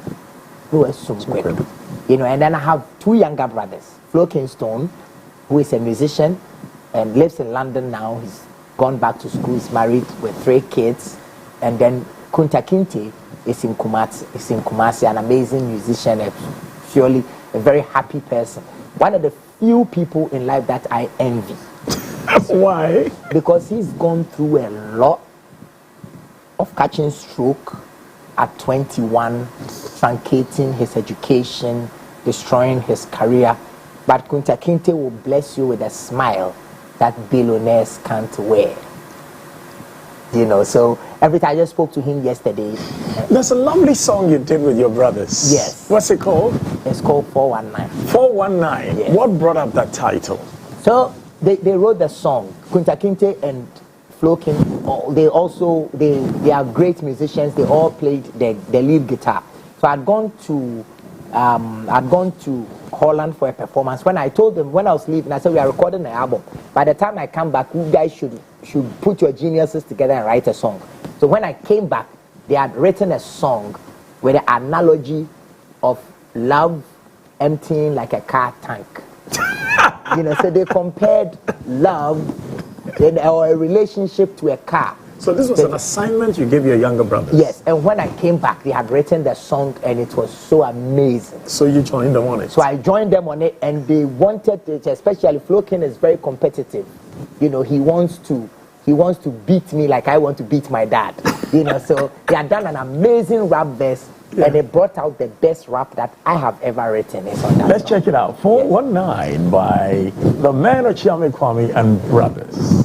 And then I have 2 younger brothers. Flo Kingston, who is a musician and lives in London now. He's gone back to school. He's married with 3 kids. And then Kunta Kinte is in Kumasi, an amazing musician, purely a very happy person. One of the few people in life that I envy. Why? Because he's gone through a lot of catching stroke at 21, truncating his education, destroying his career. But Kunta Kinte will bless you with a smile that billionaires can't wear. So every time I just spoke to him yesterday. There's a lovely song you did with your brothers. Yes. What's it called? It's called 419. 419? Yes. What brought up that title? So they wrote the song. Kunta Kinte and Flo King, they are great musicians. They all played the lead guitar. So I'd gone to Holland for a performance. When I told them, when I was leaving, I said, we are recording an album. By the time I come back, you guys should put your geniuses together and write a song. So when I came back, they had written a song with the analogy of love emptying like a car tank. So they compared love or a relationship to a car. So this was an assignment you gave your younger brothers? Yes, and when I came back, they had written the song and it was so amazing. So you joined them on it? So I joined them on it, and they wanted it, especially Flokin is very competitive. He wants to beat me like I want to beat my dad. So they had done an amazing rap verse, and they brought out the best rap that I have ever written. It's on that Let's song. check it out. 419 by the man Okyeame, Kwame and Brothers.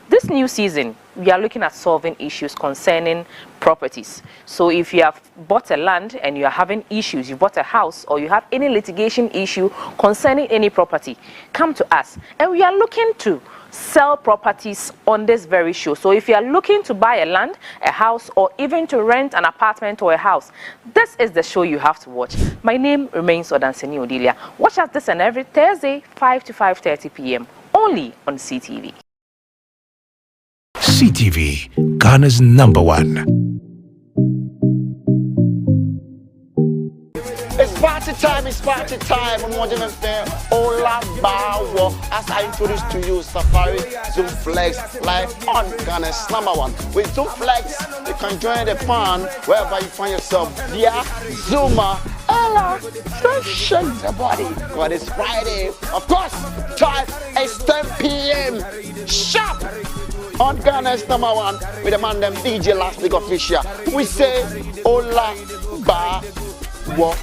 This new season, we are looking at solving issues concerning properties. So if you have bought a land and you are having issues, you bought a house, or you have any litigation issue concerning any property, come to us. And we are looking to sell properties on this very show. So if you are looking to buy a land, a house, or even to rent an apartment or a house, this is the show you have to watch. My name remains Odanseni Odilia. Watch us this and every Thursday, 5 to 5:30 p.m. only on CTV. CTV, Ghana's #1. It's party time, it's party time. I'm watching them fair. Ola Bawo. As I introduce to you, Safari, Zoom Flex, live on Ghana's number one. With Zoom Flex, you can join the fun wherever you find yourself via Zuma. Ella, don't shake the body. God, it's Friday. Of course, time is 10 p.m. Sharp on Ghana's number one with the man them DJ Last Week Official. We say Ola Ba Wo.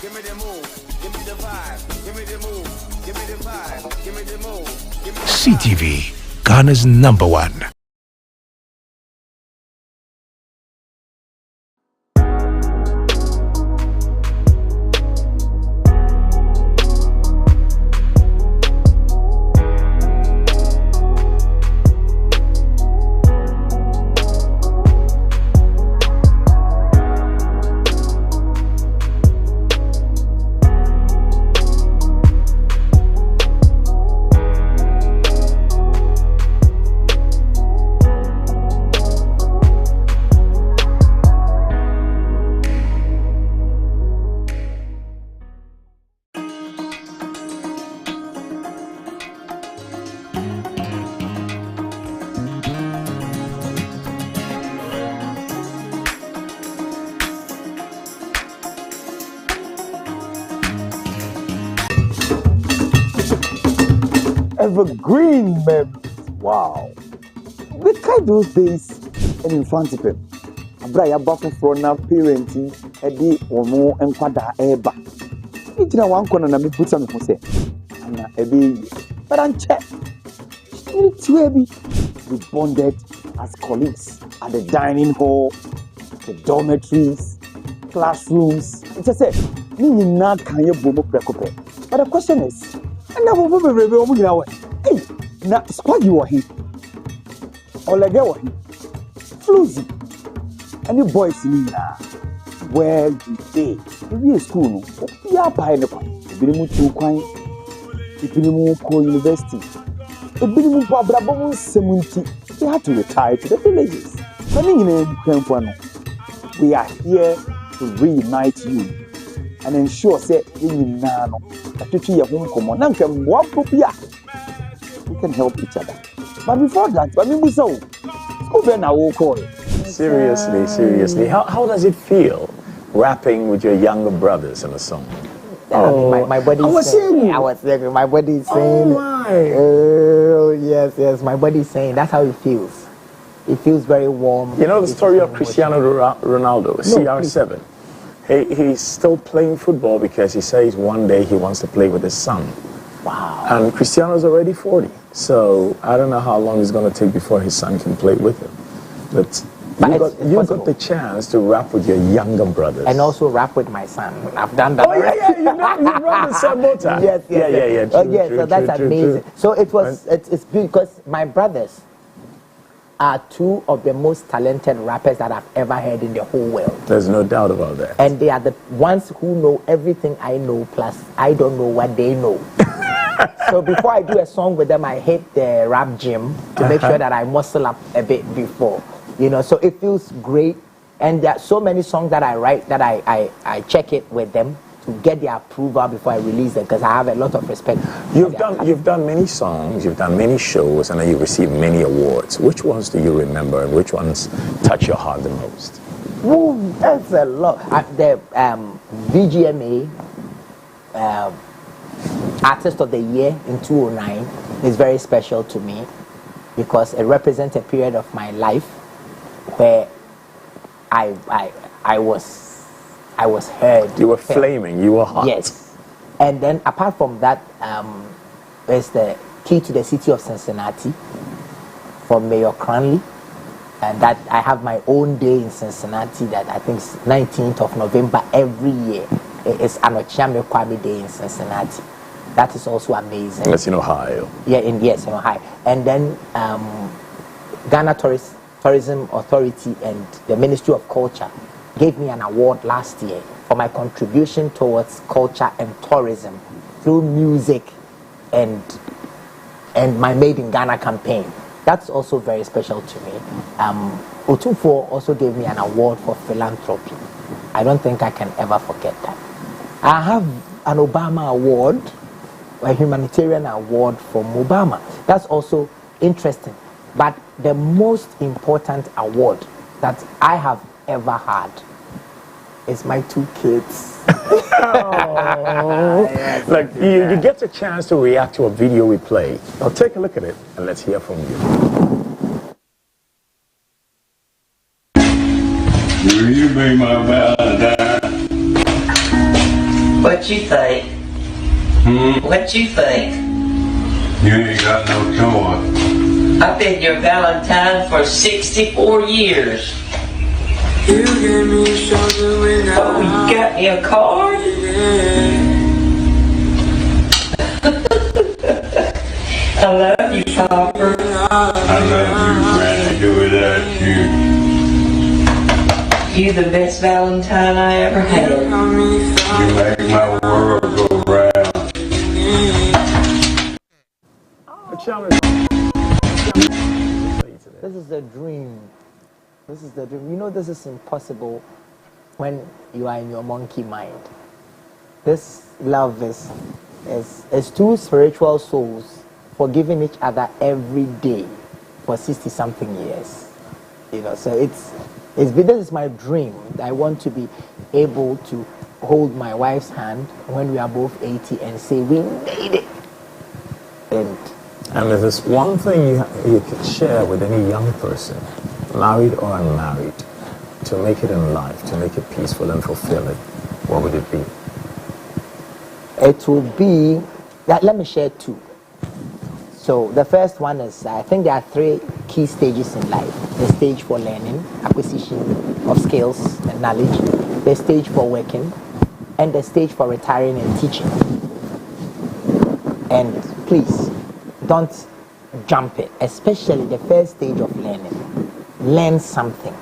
CTV, Ghana's number one. Evergreen memories. Wow. We kind those days in Infantipem. Abraya Buffon for now parenting, Eddie or more and Quada Eba. You know, one corner and me put something for say. And a baby. But I'm check. Too heavy. We bonded as colleagues at the dining hall, the dormitories, classrooms. It's just said, meaning not can you boom up. But the question is, and now we'll be away. Hey, now squad you are here. Or like you are here. Floozy. And you boys in here. Where you stay? Maybe a school. Yeah, by the point. If you move to Kwame, if you move to university, if you move to Abrabon 70, they had to retire to the villages. We are here to reunite you and ensure that we can help each other. But before that, Seriously. How does it feel rapping with your younger brothers in a song? My body is saying. I was saying. My body is saying. Oh my! Oh yes. My body is saying. That's how it feels. It feels very warm. You know the story of Cristiano Ronaldo, CR7. He's still playing football because he says one day he wants to play with his son. Wow. And Cristiano's already 40. So I don't know how long it's going to take before his son can play with him. But you got the chance to rap with your younger brothers. And also rap with my son. I've done that. Oh, yeah. You rap with son more time. Yes. True, so that's amazing. True. So it's because my brothers are two of the most talented rappers that I've ever heard in the whole world. There's no doubt about that. And they are the ones who know everything I know, plus I don't know what they know. So before I do a song with them, I hit the rap gym to make sure that I muscle up a bit before. You know, so it feels great. And there are so many songs that I write that I check it with them to get their approval before I release them, because I have a lot of respect. You've done many songs, you've done many shows, and you've received many awards. Which ones do you remember, and which ones touch your heart the most? Ooh, that's a lot. The VGMA Artist of the Year in 2009 is very special to me because it represents a period of my life where I was heard. You were flaming. You were hot. Yes. And then apart from that, there's the Key to the City of Cincinnati from Mayor Cranley. And that I have my own day in Cincinnati that I think is 19th of November every year. It's an Okyeame Kwame Day in Cincinnati. That is also amazing. That's in Ohio. Yes, in Ohio. And then Ghana Tourism Authority and the Ministry of Culture gave me an award last year for my contribution towards culture and tourism through music and my Made in Ghana campaign. That's also very special to me. Otumfuo also gave me an award for philanthropy. I don't think I can ever forget that. I have an Obama award, a humanitarian award from Obama. That's also interesting. But the most important award that I have ever had is my 2 kids. Yes, look, you get a chance to react to a video we play. Now take a look at it and let's hear from you. Will you be my Valentine? What you think? What you think? You ain't got no choice. I've been your Valentine for 64 years. You gave me something when oh, you got me a card? I love you, Papa. I love you, Granny. Do without you. You're the best Valentine I ever had. You make my world go round. This is the dream. This is the dream. You know this is impossible when you are in your monkey mind. This love is 2 spiritual souls forgiving each other every day for 60-something years. You know, so this is my dream. I want to be able to hold my wife's hand when we are both 80 and say we made it. And if there's one thing you could share with any young person, married or unmarried, to make it in life, to make it peaceful and fulfilling, what would it be? It will be, let me share 2. So the first one is, I think there are 3 key stages in life. The stage for learning, acquisition of skills and knowledge, the stage for working, and the stage for retiring and teaching. And please, don't jump it, especially the first stage of learning. Learn something.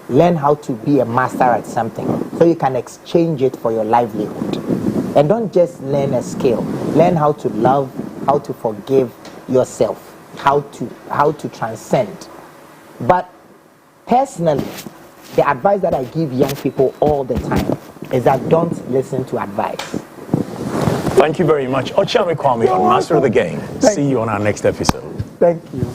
Learn how to be a master at something so you can exchange it for your livelihood. And don't just learn a skill. Learn how to love, how to forgive yourself, how to transcend. But personally, the advice that I give young people all the time is that don't listen to advice. Thank you very much. Okyeame Kwame on Master of the Game. See you on our next episode. Thank you.